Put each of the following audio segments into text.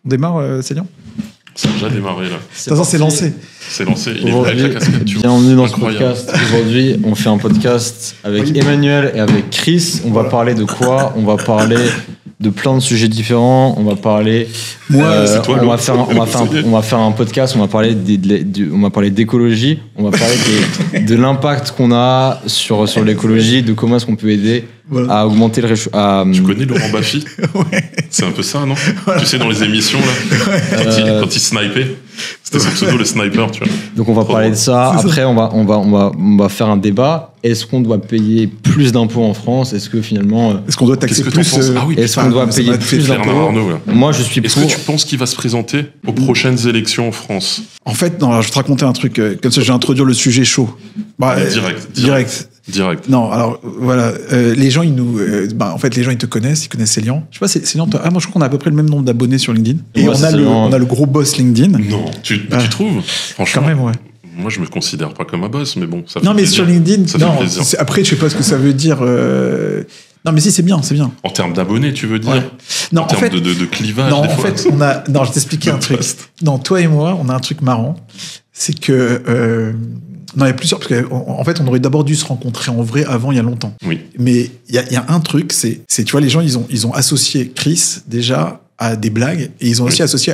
On démarre, Célian ? Ça a déjà démarré là. C'est lancé. C'est lancé. Il est prêt avec la casquette. Bienvenue dans ce podcast. Aujourd'hui, on fait un podcast avec Emmanuel et avec Chris. On va parler de quoi ? On va parler de plein de sujets différents. On va parler. On va faire un podcast. On va parler d'écologie. On va parler de l'impact qu'on a sur l'écologie, de comment est-ce qu'on peut aider à augmenter le réchauffement. Tu connais Laurent Baffy ? Ouais. C'est un peu ça, non ? Voilà. Tu sais, dans les émissions là, quand il snipait, c'était son pseudo, le sniper, tu vois. Donc on va parler de ça. Après, on va faire un débat. Est-ce qu'on doit payer plus d'impôts en France ? Est-ce que finalement, est-ce qu'on doit taxer plus ? Est-ce qu'on doit payer plus d'impôts ? Moi, je suis pour. Est-ce que tu penses qu'il va se présenter aux prochaines élections en France ? En fait, non. Alors, je vais te raconter un truc. Comme ça, je vais introduire le sujet chaud. Direct. Non, alors voilà, les gens ils nous, en fait les gens ils te connaissent, ils connaissent Célian. Je sais pas, Célian, moi je crois qu'on a à peu près le même nombre d'abonnés sur LinkedIn. Et on a le gros boss LinkedIn. Non, tu trouves ? Franchement. Quand même, ouais. Moi je me considère pas comme un boss, mais bon, ça fait non, mais plaisir. sur LinkedIn, ça non. fait plaisir. Après, je sais pas ce que ça veut dire. Non, mais si, c'est bien. En termes d'abonnés, tu veux dire ? Ouais. Non, en termes de clivage. Non, des en fois. fait, Non, je t'expliquais un truc. Non, toi et moi, on a un truc marrant, c'est que. Non, il y a plusieurs, parce qu'en fait, on aurait d'abord dû se rencontrer en vrai avant, il y a longtemps. Oui. Mais il y a un truc, c'est, tu vois, les gens, ils ont associé Chris, déjà, à des blagues, et ils ont aussi associé,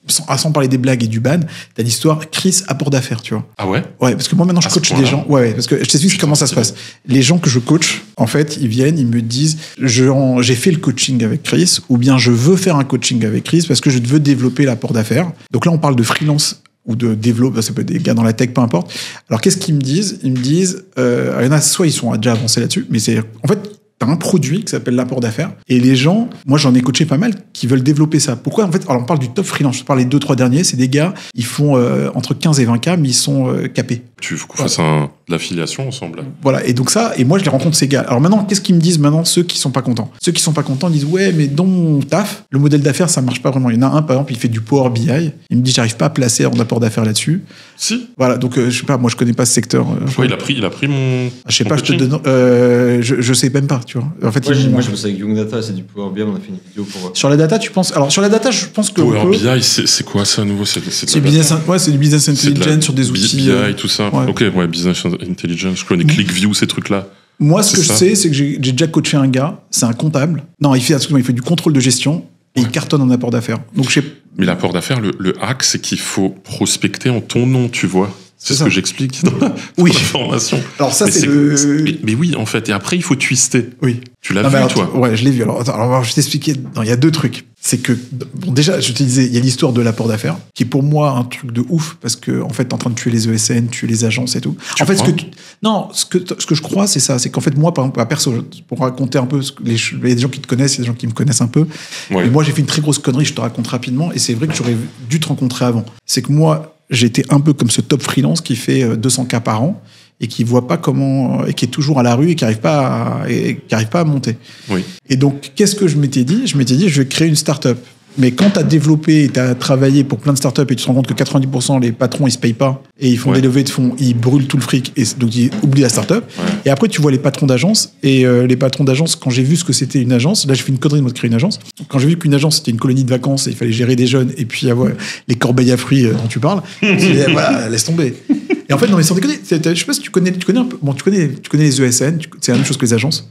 sans parler des blagues et du ban, t'as l'histoire Chris apport d'affaires, tu vois. Ah ouais ? Ouais, parce que moi, maintenant, je coach des gens. Ouais, parce que je t'explique comment ça se passe. Les gens que je coach, en fait, ils viennent, ils me disent, j'ai fait le coaching avec Chris, ou bien je veux faire un coaching avec Chris parce que je veux développer l'apport d'affaires. Donc là, on parle de freelance ou de développeurs, ça peut être des gars dans la tech, peu importe. Alors, qu'est-ce qu'ils me disent ? Ils me disent, il y en a, soit ils sont déjà avancés là-dessus, mais c'est, en fait, t'as un produit qui s'appelle l'apport d'affaires, et les gens, moi j'en ai coaché pas mal, qui veulent développer ça. Pourquoi ? En fait, alors on parle du top freelance, je parle des 2-3 derniers, c'est des gars, ils font entre 15 et 20K, mais ils sont capés. Tu veux qu'on fasse de l'affiliation ensemble là. Voilà, et donc ça, et moi je les rencontre ces gars. Alors maintenant, qu'est-ce qu'ils me disent maintenant, ceux qui sont pas contents ? Ceux qui sont pas contents disent, ouais, mais dans mon taf, le modèle d'affaires, ça marche pas vraiment. Il y en a un, par exemple, il fait du Power BI, il me dit, j'arrive pas à placer mon apport d'affaires là-dessus. Si. Voilà, donc je sais pas, moi je connais pas ce secteur. Il a pris mon. Je sais pas, je te donne. Je sais même pas, tu vois. En fait, moi je bosse avec Young Data, c'est du Power BI, on a fait une vidéo pour. Sur la data, tu penses ? Alors sur la data, je pense que. Power BI, c'est quoi ça à nouveau ? C'est c'est du business intelligence sur des outils. BI, tout ça. Ouais. Ok, ouais, business intelligence. Je connais ClickView, ces trucs-là. Moi, ce que je sais, c'est que j'ai déjà coaché un gars, c'est un comptable. Non, il fait du contrôle de gestion et il cartonne en apport d'affaires. Donc, Mais l'apport d'affaires, le hack, c'est qu'il faut prospecter en ton nom, tu vois. C'est ce que j'explique dans la formation. Alors ça, mais oui, en fait. Et après, il faut twister. Oui. Tu l'as vu, toi ? Ouais, je l'ai vu. Alors, je t'expliquais. Il y a deux trucs. C'est que, déjà, je te disais, il y a l'histoire de l'apport d'affaires, qui est pour moi un truc de ouf, parce que, en fait, t'es en train de tuer les ESN, tuer les agences et tout. Ce que je crois, c'est ça. C'est qu'en fait, moi, par exemple, perso, pour raconter un peu, il y a des gens qui te connaissent, il y a des gens qui me connaissent un peu. Ouais. Mais moi, j'ai fait une très grosse connerie, je te raconte rapidement, et c'est vrai que j'aurais dû te rencontrer avant. C'est que moi, j'étais un peu comme ce top freelance qui fait 200K par an, et qui voit pas comment, et qui est toujours à la rue et qui arrive pas à monter. Oui. Et donc, qu'est-ce que je m'étais dit ? Je m'étais dit, je vais créer une start-up. Mais quand tu as développé et tu as travaillé pour plein de startups et tu te rends compte que 90% les patrons, ils se payent pas et ils font des levées de fonds, ils brûlent tout le fric et donc ils oublient la startup. Ouais. Et après, tu vois les patrons d'agence et les patrons d'agence, quand j'ai vu ce que c'était une agence, là, j'ai fait une connerie de créer une agence. Quand j'ai vu qu'une agence, c'était une colonie de vacances et il fallait gérer des jeunes et puis avoir les corbeilles à fruits dont tu parles, je me suis dit, voilà, laisse tomber. Et en fait, non, mais sans déconner, je sais pas si tu connais un peu, bon, tu connais les ESN, c'est la même chose que les agences.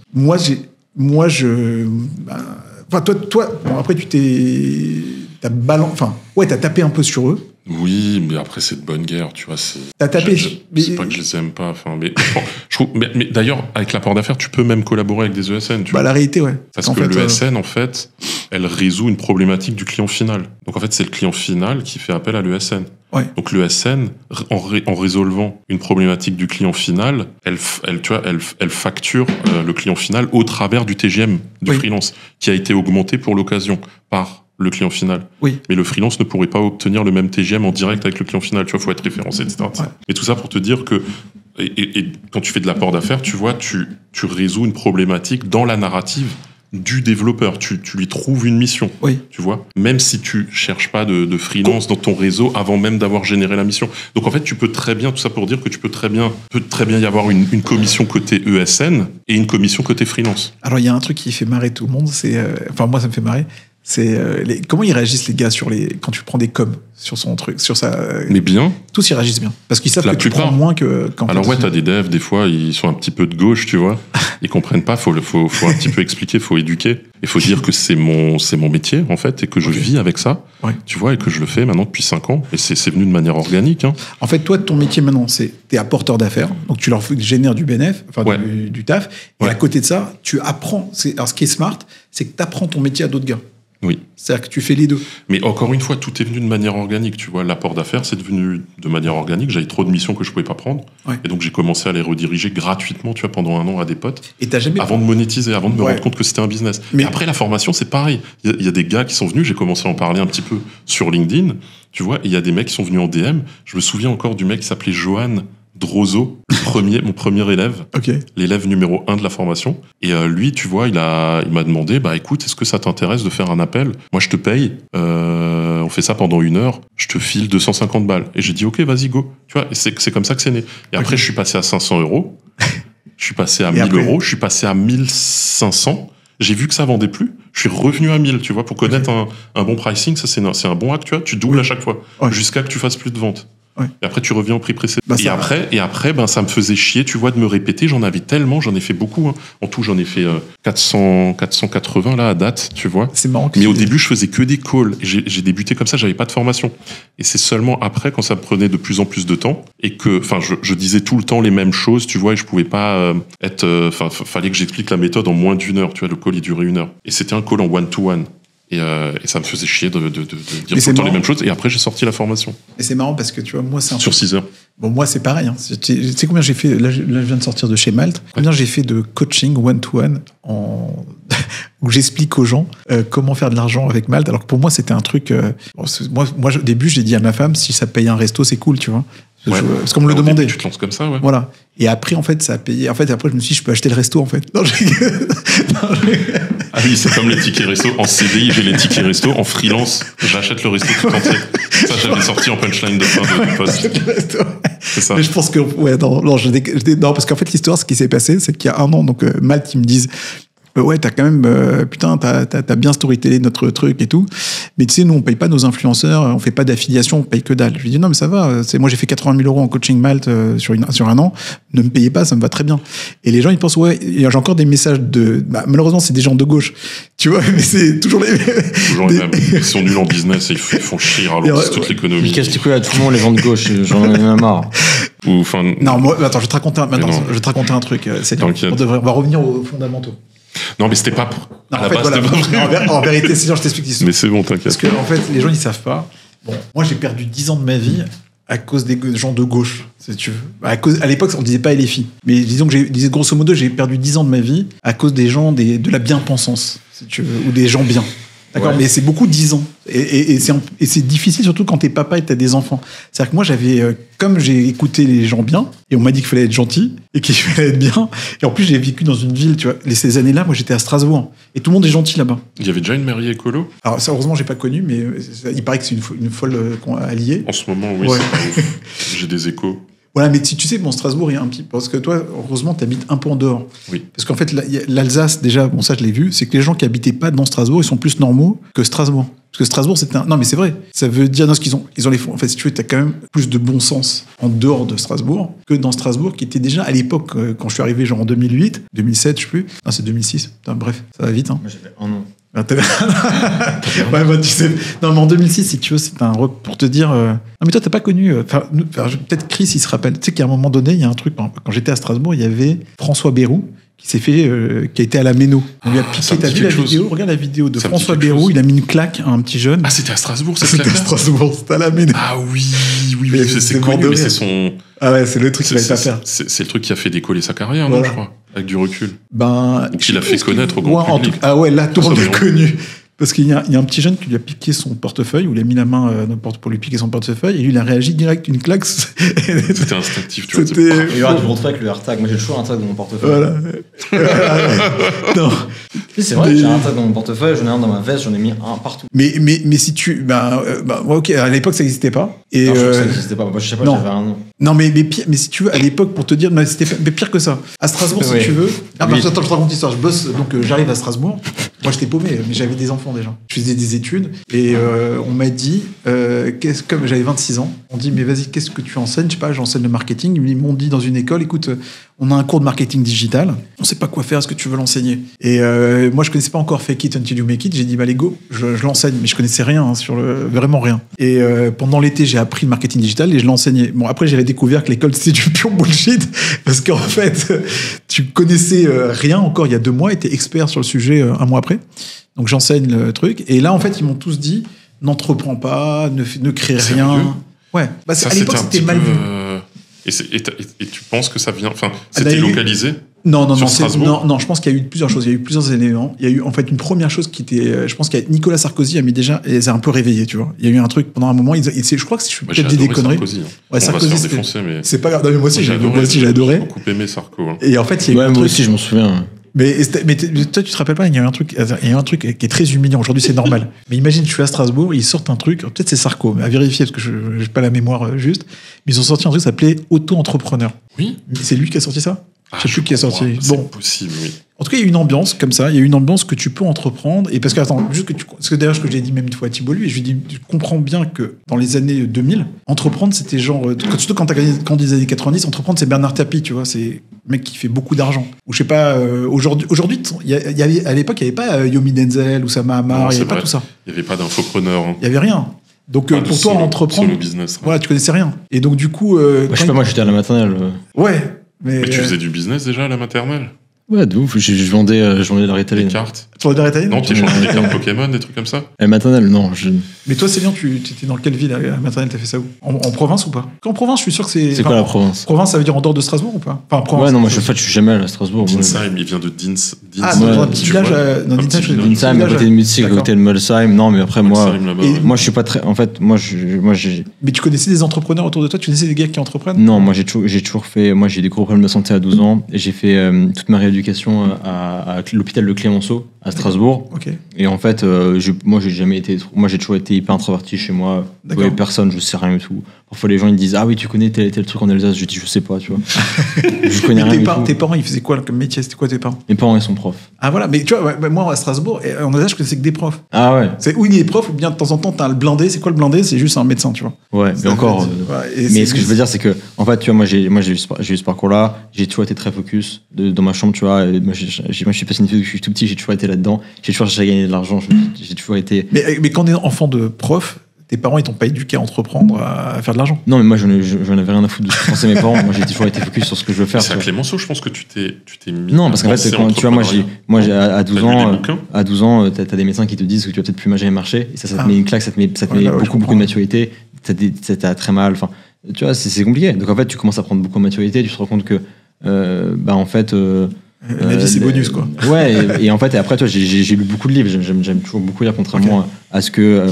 Toi, bon, après, t'as tapé un peu sur eux. Oui, mais après, c'est de bonne guerre, tu vois. T'as tapé. C'est pas que je les aime pas, mais d'ailleurs, avec l'apport d'affaires, tu peux même collaborer avec des ESN, tu vois. La réalité, ouais. Parce que l'ESN, en fait, elle résout une problématique du client final. Donc, en fait, c'est le client final qui fait appel à l'ESN. Ouais. Donc, l'ESN, en résolvant une problématique du client final, elle facture le client final au travers du TGM du freelance, qui a été augmenté pour l'occasion par le client final. Oui. Mais le freelance ne pourrait pas obtenir le même TGM en direct avec le client final. Tu vois, faut être référencé, etc. Ouais. Et tout ça pour te dire que, et quand tu fais de l'apport d'affaires, tu vois, tu résous une problématique dans la narrative du développeur. Tu lui trouves une mission. Oui. Tu vois, même si tu cherches pas de freelance dans ton réseau avant même d'avoir généré la mission. Donc en fait, tu peux très bien, tout ça pour dire que peut très bien y avoir une commission côté ESN et une commission côté freelance. Alors il y a un truc qui fait marrer tout le monde, c'est, moi ça me fait marrer. Comment ils réagissent les gars quand tu prends des coms sur son truc, sur sa. Mais bien. Tous ils réagissent bien parce qu'ils savent que tu prends moins que quand. Alors ouais, t'as des devs des fois ils sont un petit peu de gauche, tu vois. Ils comprennent pas. Faut un petit peu expliquer, faut éduquer. Il faut dire que c'est mon métier en fait et que je vis avec ça. Ouais. Tu vois et que je le fais maintenant depuis 5 ans et c'est venu de manière organique. Hein. En fait, toi ton métier maintenant t'es apporteur d'affaires, donc tu leur génères du bénéfice, du taf. Et à côté de ça, tu apprends. Alors ce qui est smart, c'est que t'apprends ton métier à d'autres gars. Oui. C'est-à-dire que tu fais les deux. Mais encore une fois, tout est venu de manière organique. Tu vois, l'apport d'affaires, c'est devenu de manière organique. J'avais trop de missions que je pouvais pas prendre. Ouais. Et donc, j'ai commencé à les rediriger gratuitement, tu vois, pendant 1 an à des potes. Et t'as jamais... Avant de monétiser, avant de me rendre compte que c'était un business. Mais après, la formation, c'est pareil. Il y a des gars qui sont venus, j'ai commencé à en parler un petit peu sur LinkedIn, tu vois, et il y a des mecs qui sont venus en DM. Je me souviens encore du mec qui s'appelait Johan Drozo, mon premier élève, l'élève numéro 1 de la formation. Et lui, tu vois, il m'a demandé, écoute, est-ce que ça t'intéresse de faire un appel ? Moi, je te paye, on fait ça pendant 1 heure, je te file 250 balles. Et j'ai dit, ok, vas-y, go. Tu vois, et c'est comme ça que c'est né. Et après, je suis passé à 500 euros, je suis passé à 1000 euros, je suis passé à 1500. J'ai vu que ça vendait plus, je suis revenu à 1000, tu vois, pour connaître un bon pricing, ça c'est un bon hack, tu vois, tu doubles à chaque fois, jusqu'à que tu fasses plus de ventes. Ouais. Et après, tu reviens au prix précédent. Et après, ça me faisait chier, tu vois, de me répéter. J'en avais tellement, j'en ai fait beaucoup. Hein. En tout, j'en ai fait 480 là à date, tu vois. C'est marrant. Mais au début, je faisais que des calls. Et j'ai débuté comme ça, j'avais pas de formation. Et c'est seulement après, quand ça me prenait de plus en plus de temps, et que, je disais tout le temps les mêmes choses, tu vois, et je pouvais pas fallait que j'explique la méthode en moins d'1 heure. Tu vois, le call il durait 1 heure. Et c'était un call en one-to-one. Et ça me faisait chier de dire tout le temps les mêmes choses. Et après, j'ai sorti la formation. Et c'est marrant parce que, tu vois, moi, c'est un sur 6 heures. Bon, moi, c'est pareil. Hein. Tu sais combien j'ai fait... Là, je viens de sortir de chez Malte. Combien j'ai fait de coaching one-to-one où j'explique aux gens comment faire de l'argent avec Malte. Alors que pour moi, c'était un truc... moi, au début, j'ai dit à ma femme, si ça paye un resto, c'est cool, tu vois. Parce qu'on me le demandait. Tu te lances comme ça, ouais. Voilà. Et après, en fait, ça a payé. En fait, après, je me suis dit, je peux acheter le resto, en fait. Ah oui, c'est comme les tickets resto. En CDI, j'ai les tickets resto. En freelance, j'achète le resto tout entier. Ça, j'avais sorti en punchline de fin de poste. C'est ça. Mais je pense que... non, parce qu'en fait, l'histoire, ce qui s'est passé, c'est qu'il y a 1 an, donc Malte, ils me disent... ouais, t'as quand même, t'as bien storytellé notre truc et tout. Mais tu sais, nous, on paye pas nos influenceurs, on fait pas d'affiliation, on paye que dalle. Je lui dis, non, mais ça va. Moi, j'ai fait 80 000 euros en coaching Malte sur 1 an. Ne me payez pas, ça me va très bien. Et les gens, ils pensent, ouais, j'ai encore des messages malheureusement, c'est des gens de gauche. Tu vois, mais c'est toujours les mêmes. Ils sont nuls en business et ils font chier alors toute l'économie. Ils cassent les couilles à tout le monde, les gens de gauche. J'en ai marre. Non, moi, attends, je vais te raconter un truc. On va revenir aux fondamentaux. Non, mais c'était pas à la base, en vérité, c'est sûr, je t'explique l'histoire. Mais c'est bon, t'inquiète. Parce que, en fait, les gens, ils savent pas. Bon, moi, j'ai perdu 10 ans de ma vie à cause des gens de gauche, si tu veux. À l'époque, on disait pas LFI. Mais disons que grosso modo, j'ai perdu 10 ans de ma vie à cause des gens de la bien-pensance, si tu veux, ou des gens bien. D'accord, mais c'est beaucoup 10 ans. Et c'est difficile, surtout quand t'es papa et t'as des enfants. C'est-à-dire que moi, comme j'ai écouté les gens bien, et on m'a dit qu'il fallait être gentil, et qu'il fallait être bien, et en plus, j'ai vécu dans une ville, tu vois. Ces années-là, moi, j'étais à Strasbourg, et tout le monde est gentil là-bas. Il y avait déjà une mairie écolo ? Alors, ça, heureusement, j'ai pas connu, mais il paraît que c'est une folle alliée. En ce moment, oui, c'est pas ouf. J'ai des échos. Voilà, mais tu sais, Strasbourg, il y a un petit... Parce que toi, heureusement, tu habites un peu en dehors. Oui. Parce qu'en fait, l'Alsace, déjà, bon, ça, je l'ai vu, c'est que les gens qui habitaient pas dans Strasbourg, ils sont plus normaux que Strasbourg. Parce que Strasbourg, Non, mais c'est vrai. Ça veut dire, non, ils ont les fonds. En fait, si tu veux, t'as quand même plus de bon sens en dehors de Strasbourg que dans Strasbourg, qui était déjà, à l'époque, quand je suis arrivé, genre en 2008, 2007, je sais plus. Non, c'est 2006. Putain, bref, ça va vite, hein. Moi, j'avais 1 an. Ouais, tu sais. Non, mais en 2006, si tu veux, c'est pour te dire. Non, mais toi, t'as pas connu. Peut-être Chris, il se rappelle. Tu sais qu'à un moment donné, il y a un truc. Quand j'étais à Strasbourg, il y avait François Bayrou qui a été à la Méno. On lui a piqué. T'as vu la vidéo ? Regarde la vidéo de François Bayrou. Il a mis une claque à un petit jeune. Ah, c'était à Strasbourg, c'était à Strasbourg, c'était à la Méno. Ah oui, c'est connu, mais c'est son. Ah ouais, c'est le truc qu'il va pas faire. C'est le truc qui a fait décoller sa carrière, non, je crois, avec du recul. Ou qui l'a fait connaître au grand public. Ah ouais, là, tout le monde l'a connu. Parce qu'il y a un petit jeune qui lui a piqué son portefeuille, ou il a mis la main pour lui piquer son portefeuille, et lui, il a réagi direct, une claque. C'était instinctif, tu vois. Il y aura du bon truc avec le AirTag. Moi, j'ai toujours un tag dans mon portefeuille. Voilà. Non. C'est vrai, j'ai un tag dans mon portefeuille, j'en ai un dans ma veste, j'en ai mis un partout. Mais si tu... ok, à l'époque, ça n'existait pas. Et non, ça n'existait pas. Moi, je sais pas, j'avais un nom. Non, mais si tu veux, à l'époque, pour te dire, mais c'était pire que ça. À Strasbourg, si tu veux. Attends, je te raconte l'histoire. Je bosse, donc j'arrive à Strasbourg. Moi, j'étais paumé, mais j'avais des enfants déjà. Je faisais des études et on m'a dit, comme j'avais 26 ans, on dit, mais vas-y, qu'est-ce que tu enseignes? Je sais pas, j'enseigne le marketing. Ils m'ont dit dans une école, écoute, on a un cours de marketing digital. On sait pas quoi faire, est-ce que tu veux l'enseigner? Et moi, je connaissais pas encore Fake It Until You Make It. J'ai dit, bah, allez, go, je l'enseigne, mais je connaissais rien, vraiment rien. Et pendant l'été, j'ai appris le marketing digital et je l'enseignais. Bon, après, j'ai découvert que l'école, c'était du pur bullshit parce qu'en fait, tu connaissais rien encore il y a 2 mois et t'es expert sur le sujet 1 mois après. Donc, j'enseigne le truc. Et là, en fait, ils m'ont tous dit, n'entreprends pas, ne crée rien. Ouais. Bah, à l'époque, c'était mal vu. Et tu penses que ça vient... Enfin, c'était localisé? Non, je pense qu'il y a eu plusieurs choses. Il y a eu plusieurs éléments. Il y a eu en fait une première chose qui était, je pense qu'il y a Nicolas Sarkozy a mis déjà, et ça a un peu réveillé, tu vois. Il y a eu un truc pendant un moment. Je crois que je suis peut-être dit des conneries. Sarkozy, hein. Ouais, Sarkozy, c'est pas grave. Non, mais moi aussi, j'ai adoré. J'ai beaucoup aimé Sarko. Hein. Et en fait, il y a eu un moi truc. aussi, je m'en souviens. Mais toi, tu te rappelles pas, il y a un truc qui est très humiliant. Aujourd'hui, c'est normal. Mais imagine, je suis à Strasbourg, ils sortent un truc, peut-être c'est Sarko, mais à vérifier, parce que je n'ai pas la mémoire juste. Mais ils ont sorti un truc qui s'appelait Auto-entrepreneur. Oui. C'est lui qui a sorti ça? Je sais plus qui a sorti. C'est possible, oui. En tout cas, il y a une ambiance comme ça. Il y a une ambiance que tu peux entreprendre. Et parce que, attends, parce que d'ailleurs, ce que j'ai dit même une fois à Thibault, lui, je lui dis, je comprends bien que dans les années 2000, entreprendre, c'était genre, surtout quand les années 90, entreprendre, c'est Bernard Tapie, tu vois, c'est le mec qui fait beaucoup d'argent. Ou je sais pas, aujourd'hui, à l'époque, il n'y avait pas Yomi Denzel ou Sama Hamar, il n'y avait pas tout ça. Il n'y avait pas d'infopreneur. Il n'y avait rien. Donc, pour toi, entreprendre. Business. Voilà, tu connaissais rien. Et donc, du coup. Je sais pas, moi, j'étais à la maternelle. Ouais. Mais tu faisais du business déjà à la maternelle? Ouais, de ouf. Je vendais de la Ritaline. Des cartes? Tu vendais de la Ritaline? Non, tu échangeais des cartes Pokémon, des trucs comme ça? À la maternelle, non. Mais toi, Céline, tu étais dans quelle ville à la maternelle? T'as fait ça où? En province ou pas? En province, je suis sûr que c'est. C'est quoi la province? Province, ça veut dire en dehors de Strasbourg ou pas? Enfin, province. Ouais, non, moi, je suis jamais allé à Strasbourg. Dinsheim, il vient de Dins. Ah, dans un petit village. Dinsheim, à côté de Mutzig, à côté de Molsheim. Non, mais après, moi, je suis pas très. En fait, moi, j'ai. Mais tu connaissais des entrepreneurs autour de toi? Tu connaissais des gars qui entreprennent? Non, moi, j'ai toujours fait. Moi, j'ai eu des gros problèmes de santé à 12 ans. Et j'ai fait toute ma rééducation à l'hôpital de Clémenceau, à Strasbourg. Okay. Et en fait, moi, j'ai toujours été hyper introverti chez moi. Je voyais personne, je sais rien du tout. Parfois, les gens ils me disent, ah oui, tu connais tel truc en Alsace. Je dis, je sais pas, tu vois. Je connais rien. Tes parents, ils faisaient quoi comme métier? C'était quoi tes parents? Mes parents, ils sont profs. Ah voilà, mais tu vois, moi à Strasbourg, en Alsace, je connaissais que des profs. Ah ouais. C'est où il est prof, ou bien de temps en temps, t'as le blindé. C'est quoi le blindé? C'est juste un médecin, tu vois. Ouais, mais encore. Mais ce que je veux dire, c'est que, en fait, tu vois, moi, j'ai eu ce parcours-là. J'ai toujours été très focus dans ma chambre, tu vois. Moi, je suis passionné depuis que je suis tout petit. J'ai toujours été là-dedans. J'ai toujours cherché à gagner de l'argent. J'ai toujours été. Mais quand on est enfant de prof, tes parents, ils t'ont pas éduqué à entreprendre, à faire de l'argent? Non, mais moi, je n'avais rien à foutre de ce que pensaient mes parents. Moi, j'ai toujours été focus sur ce que je veux faire. C'est à Clémenceau, je pense que tu t'es mis. Non, parce qu'en fait, tu vois, moi, à 12 ans, t'as des médecins qui te disent que tu vas peut-être plus jamais marcher. Et ça te met une claque, ça te met beaucoup de maturité. T'as très mal. Enfin, tu vois, c'est compliqué. Donc, en fait, tu commences à prendre beaucoup de maturité. Tu te rends compte que, en fait. La vie, c'est bonus, quoi. Ouais, et en fait, après, toi, j'ai lu beaucoup de livres. J'aime toujours beaucoup lire, contrairement à ce que,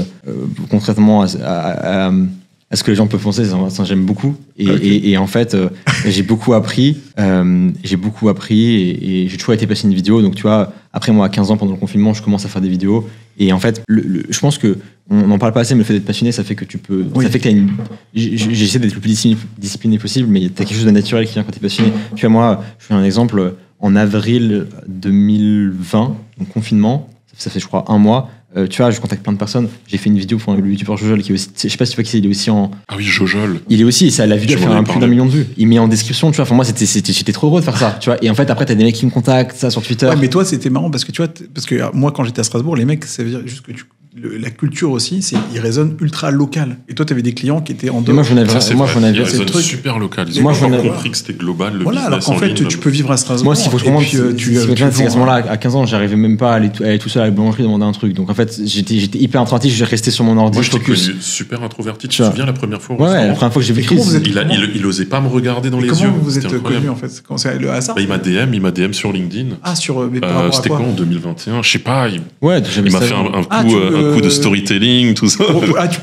contrairement à ce que les gens peuvent penser. Ça, j'aime beaucoup. Et en fait, j'ai beaucoup appris. Et j'ai toujours été passionné de vidéo. Donc, tu vois, après, moi, à 15 ans, pendant le confinement, je commence à faire des vidéos. Et en fait, je pense que on n'en parle pas assez, mais le fait d'être passionné, ça fait que tu peux. Oui. Ça fait que t'as une. J'essaie d'être le plus discipliné possible, mais t'as quelque chose de naturel qui vient quand t'es passionné. Tu vois, moi, je fais un exemple. En avril 2020, donc confinement, ça fait je crois 1 mois, tu vois, je contacte plein de personnes. J'ai fait une vidéo pour le youtubeur Jojol qui est aussi, je sais pas si tu vois qui c'est, il est aussi en. Ah oui, Jojol. Il est aussi, la vidéo a fait plus d'1 million de vues. Il met en description, tu vois. Enfin, moi, j'étais trop heureux de faire ça, tu vois. Et en fait, après, t'as des mecs qui me contactent, ça sur Twitter. Ouais, mais toi, c'était marrant parce que tu vois, moi, quand j'étais à Strasbourg, les mecs, ça veut dire juste que la culture aussi, il résonne ultra local. Et toi, tu avais des clients qui étaient en dehors. Moi, j'en avais. Il résonne super local. Ils ont compris que c'était global. Voilà, alors qu'en fait, tu peux vivre à Strasbourg. Moi, s'il faut que je c'est qu'à ce moment-là, à 15 ans, j'arrivais même pas à aller tout seul à la boulangerie demander un truc. Donc en fait, j'étais hyper introverti. Je restais sur mon ordi. Moi, je t'ai connu super introverti. Tu te souviens la première fois? Ouais, la première fois que j'ai vu Chris, il osait pas me regarder dans les yeux. Comment vous êtes connu en fait? C'est le hasard? Il m'a DM sur LinkedIn. Ah, sur. C'était quoi en 2021? Je sais pas. Ouais, il m'a fait un coup un coup de storytelling, tout ça.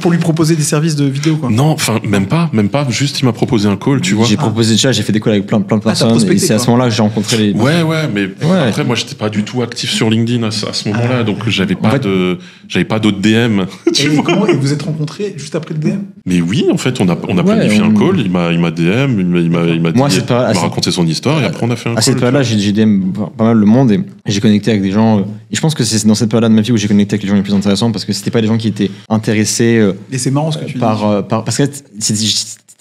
Pour lui proposer des services de vidéo, quoi. Non, enfin, même pas. Juste, il m'a proposé un call, tu vois. J'ai proposé déjà, j'ai fait des calls avec plein de personnes. Et c'est à ce moment-là que j'ai rencontré les. Ouais, mais après, moi, j'étais pas du tout actif sur LinkedIn à ce moment-là, donc j'avais pas d'autres DM. Et vous êtes rencontrés juste après le DM? Mais oui, en fait, on a planifié un call, il m'a DM, il m'a raconté son histoire, et après, on a fait un call. À cette période-là, j'ai DM pas mal le monde, et j'ai connecté avec des gens. Et je pense que c'est dans cette période-là de ma vie où j'ai connecté avec les gens les plus intéressants, parce que c'était pas des gens qui étaient intéressés. Et c'est marrant ce que tu dis. Parce que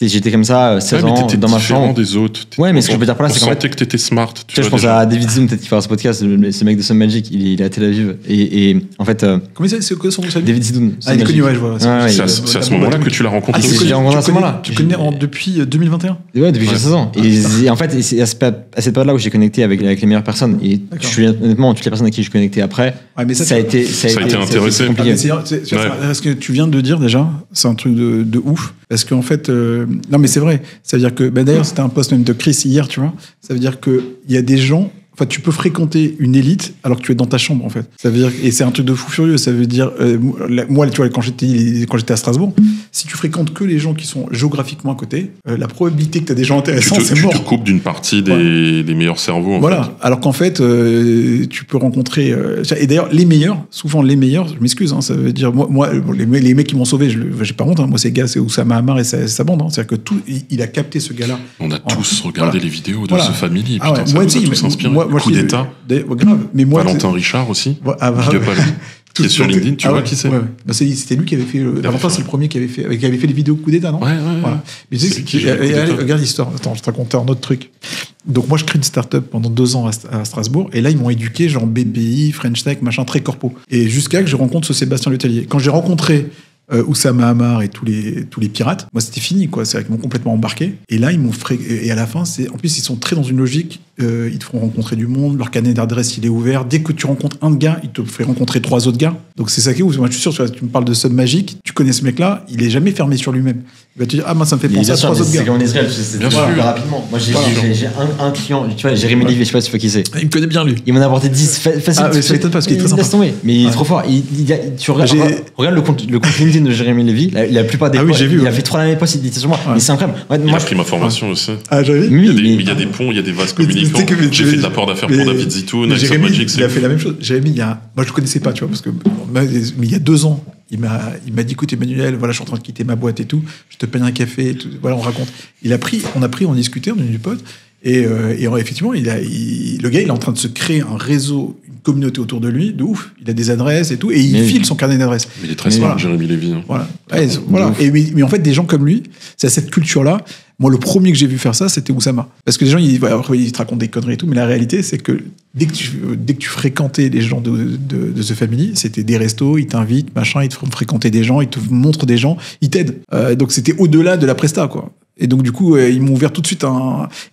j'étais comme ça, 16 ans, dans ma chambre. Des autres. Ouais, mais ce que je veux dire par là, c'est qu'en fait. que t'étais smart. Tu vois, je pense à David Zoom, peut-être qu'il fera ce podcast, ce mec de Sun Magic, il est à Tel Aviv. Et en fait. Comment c'est que son nom? David Zidoun. Il est connu, ouais, je vois. C'est à ce moment-là que tu l'as rencontré. J'ai rencontré à ce moment-là. Tu connais depuis 2021? Ouais, depuis que j'ai 16 ans. Et en fait, c'est à cette période-là où j'ai connecté avec les meilleures personnes. Et honnêtement, toutes les personnes avec qui je connectais après, ça a été intéressant. Ce que tu viens de dire déjà, c'est un truc de ouf. Parce qu'en fait, non mais c'est vrai. Ça veut dire que, d'ailleurs, c'était un post même de Chris hier, tu vois. Ça veut dire qu'il y a des gens. Enfin, tu peux fréquenter une élite alors que tu es dans ta chambre, en fait. Ça veut dire, et c'est un truc de fou furieux. Ça veut dire, moi, tu vois, quand j'étais à Strasbourg, si tu fréquentes que les gens qui sont géographiquement à côté, la probabilité que tu as des gens intéressants, c'est mort. Tu te coupes d'une partie des meilleurs cerveaux, en fait. Alors qu'en fait, tu peux rencontrer, et d'ailleurs, souvent les meilleurs, je m'excuse, hein, ça veut dire, moi, les mecs qui m'ont sauvé, j'ai pas honte, hein, moi, ces gars, c'est Oussama Ammar et sa bande, hein, c'est-à-dire que il a capté ce gars-là. On a tous regardé les vidéos de The Family, putain, ça nous a tous inspiré. Coup d'État. Grave. Mais moi, Valentin Richard aussi. Qui est sur LinkedIn, tu vois qui c'est. C'était lui qui avait fait. Valentin, c'est le premier qui avait fait les vidéos Coup d'État, non? Ouais. Voilà. Mais tu sais, regarde l'histoire. Attends, je te racontais un autre truc. Donc moi, je crée une start-up pendant 2 ans à Strasbourg, et là, ils m'ont éduqué genre BPI, French Tech, machin, très corpo. Et jusqu'à que je rencontre ce Sébastien Letellier. Quand j'ai rencontré Oussama Ammar et tous les pirates, moi c'était fini, quoi. C'est vrai qu'ils m'ont complètement embarqué. Et là, et à la fin, en plus, ils sont très dans une logique, ils te feront rencontrer du monde, leur carnet d'adresse, il est ouvert. Dès que tu rencontres un gars, ils te feront rencontrer 3 autres gars. Donc c'est ça qui est ouf. Moi, je suis sûr, tu me parles de Sun Magic, tu connais ce mec-là, il est jamais fermé sur lui-même. Il va te dire, moi, ça me fait penser à 3 autres gars. C'est comme en Israël, c'est bien sûr. Rapidement. Moi, j'ai un client, tu vois, Jérémy Lévy, je sais pas si tu vois qui c'est. Il me connaît bien, lui. Il m'en a apporté 10 facile. Mais ça m'étonne pas parce qu'il est très sympa. Mais il est trop fort. Tu regardes le compte LinkedIn de Jérémy Lévy, la plupart des posts, il a fait 3 années post, il était sur moi. Mais c'est incroyable. Il a pris ma formation aussi. J'avais il y a des ponts, il y a des vases communicants. J'ai fait de l'apport d'affaires pour David Zitoun, avec Sun Magic. Il a fait la même chose. Jérémy, moi je le connaissais pas, tu vois, parce que mais il y a 2 ans, il m'a dit, écoute Emmanuel, voilà, je suis en train de quitter ma boîte et tout, je te paye un café, et tout, voilà, on raconte. On discutait, on est du pote, et effectivement, le gars, il est en train de se créer un réseau, une communauté autour de lui, de ouf. Il a des adresses et tout, et il file son carnet d'adresses. Mais il est très smart, Jérémy Lévy. Hein. Voilà. Mais en fait, des gens comme lui, c'est à cette culture-là. Moi, le premier que j'ai vu faire ça, c'était Oussama. Parce que les gens, ils te racontent des conneries et tout, mais la réalité, c'est que dès que tu fréquentais les gens de The Family, c'était des restos, ils t'invitent, machin, ils te font fréquenter des gens, ils te montrent des gens, ils t'aident. Donc c'était au-delà de la presta, quoi. Et donc, du coup, ils m'ont ouvert tout de suite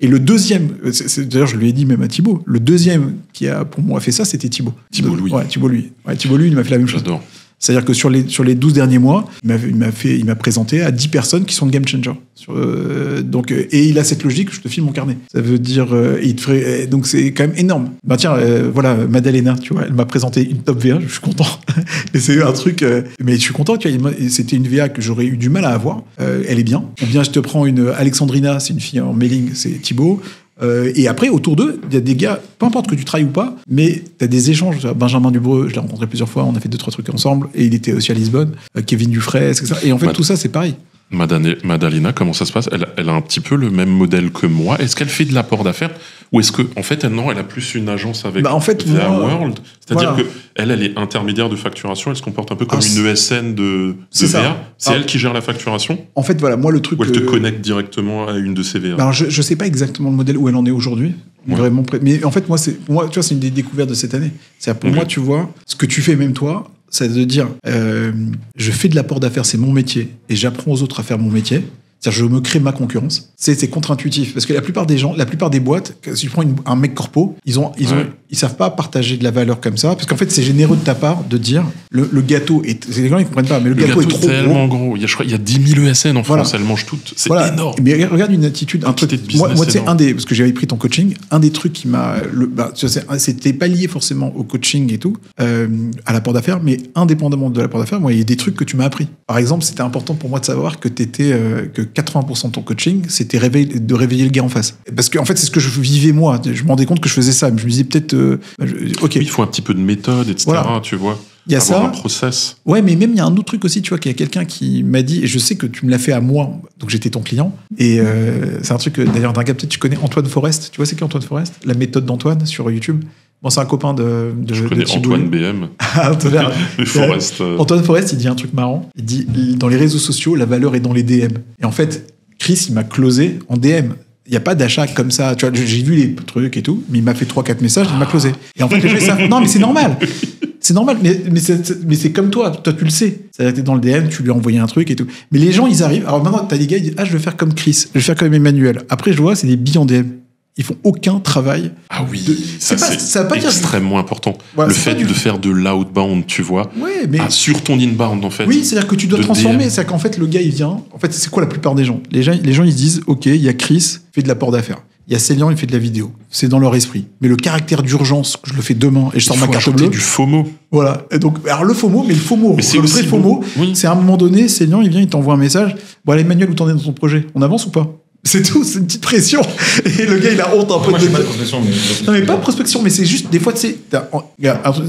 Et le deuxième, d'ailleurs, je lui ai dit même à Thibaut, le deuxième qui a, pour moi, fait ça, c'était Thibaut. Thibaut Louis. Ouais, Thibaut Louis, il m'a fait la même chose. J'adore. C'est-à-dire que sur les 12 derniers mois, il m'a présenté à 10 personnes qui sont de game changer. Et il a cette logique, je te file mon carnet. Ça veut dire, donc c'est quand même énorme. Tiens, voilà, Madalena, tu vois, elle m'a présenté une top VA, je suis content. Et c'est un truc, mais je suis content, tu vois, c'était une VA que j'aurais eu du mal à avoir. Elle est bien. Ou bien je te prends une Alexandrina, c'est une fille en mailing, c'est Thibaut. Et après, autour d'eux, il y a des gars, peu importe que tu travailles ou pas, mais tu as des échanges. Benjamin Dubreux, je l'ai rencontré plusieurs fois, on a fait 2-3 trucs ensemble, et il était aussi à Lisbonne. Kevin Dufresne, etc. Et en fait, tout ça, c'est pareil. Madalena, comment ça se passe? Elle a un petit peu le même modèle que moi. Est-ce qu'elle fait de l'apport d'affaires? Ou est-ce que, en fait, elle a plus une agence avec VA World? C'est-à-dire qu'elle est intermédiaire de facturation, elle se comporte un peu comme une ESN de VA. C'est elle qui gère la facturation? En fait, voilà, moi, le truc. Ou elle te connecte directement à une de ses VA? Alors, je sais pas exactement le modèle où elle en est aujourd'hui. Ouais. Vraiment mais en fait, moi, tu vois, c'est une des découvertes de cette année. C'est-à-dire, pour moi, tu vois, ce que tu fais, même toi, c'est de dire, je fais de l'apport d'affaires, c'est mon métier, et j'apprends aux autres à faire mon métier. C'est-à-dire, je me crée ma concurrence. C'est contre-intuitif. Parce que la plupart des gens, la plupart des boîtes, si tu prends un mec corpo, ils savent pas partager de la valeur comme ça. Parce qu'en fait, c'est généreux de ta part de dire, le gâteau est, les gens, ils comprennent pas, mais le gâteau est trop tellement gros. Je crois, il y a 10 000 ESN en France, elles mangent toutes. C'est énorme. Mais regarde une attitude, un truc. Moi, tu sais, parce que j'avais pris ton coaching, un des trucs qui m'a, c'était pas lié forcément au coaching et tout, à l'apport d'affaires, mais indépendamment de l'apport d'affaires, moi, il y a des trucs que tu m'as appris. Par exemple, c'était important pour moi de savoir que que 80% de ton coaching, c'était de réveiller le gars en face. Parce que, en fait, c'est ce que je vivais moi. Je me rendais compte que je faisais ça. Je me disais peut-être, ok. Oui, il faut un petit peu de méthode, etc. Voilà. Tu vois. Il y a avoir un process. Ouais, mais même il y a un autre truc aussi, tu vois, qu'il y a quelqu'un qui m'a dit, et je sais que tu me l'as fait à moi, donc j'étais ton client, et c'est un truc, d'ailleurs, d'un gars, peut-être tu connais Antoine Forest. Tu vois, c'est qui Antoine Forest? La méthode d'Antoine sur YouTube. Bon, c'est un copain de je connais Antoine BM. Forest. Antoine Forest, il dit un truc marrant. Il dit, dans les réseaux sociaux, la valeur est dans les DM. Et en fait, Chris, il m'a closé en DM. Il n'y a pas d'achat comme ça. Tu vois, j'ai vu les trucs et tout, mais il m'a fait 3-4 messages, il m'a closé. Et en fait, les gens, ils savent, non, mais c'est normal. C'est normal, mais c'est comme toi. Toi, tu le sais. C'est-à-dire que t'es dans le DM, tu lui as envoyé un truc et tout. Mais les gens, ils arrivent. Alors maintenant, t'as des gars, ils disent, je vais faire comme Chris, je vais faire comme Emmanuel. Après, je vois, c'est des billes en DM. Ils font aucun travail. Ah oui, ça c'est extrêmement important. Voilà, le fait de faire de l'outbound, tu vois, sur ton inbound en fait. Oui, c'est-à-dire que tu dois transformer. C'est-à-dire qu'en fait, le gars, il vient. En fait, c'est quoi la plupart des gens? Les gens, ils se disent, ok, il y a Chris, il fait de l'apport d'affaires. Il y a Célian, il fait de la vidéo. C'est dans leur esprit. Mais le caractère d'urgence, je le fais demain et je sors ma carte bleue. Du FOMO. Voilà. Et donc, alors le FOMO, mais le FOMO, c'est le vrai FOMO, c'est à un moment donné, Célian, il vient, il t'envoie un message. Bon, allez, Emmanuel, où t'en es dans ton projet? On avance ou pas? C'est tout, c'est une petite pression. Et le gars, il a honte un peu. Moi, pas de prospection, mais... Non, mais pas de prospection, mais c'est juste, des fois, tu sais,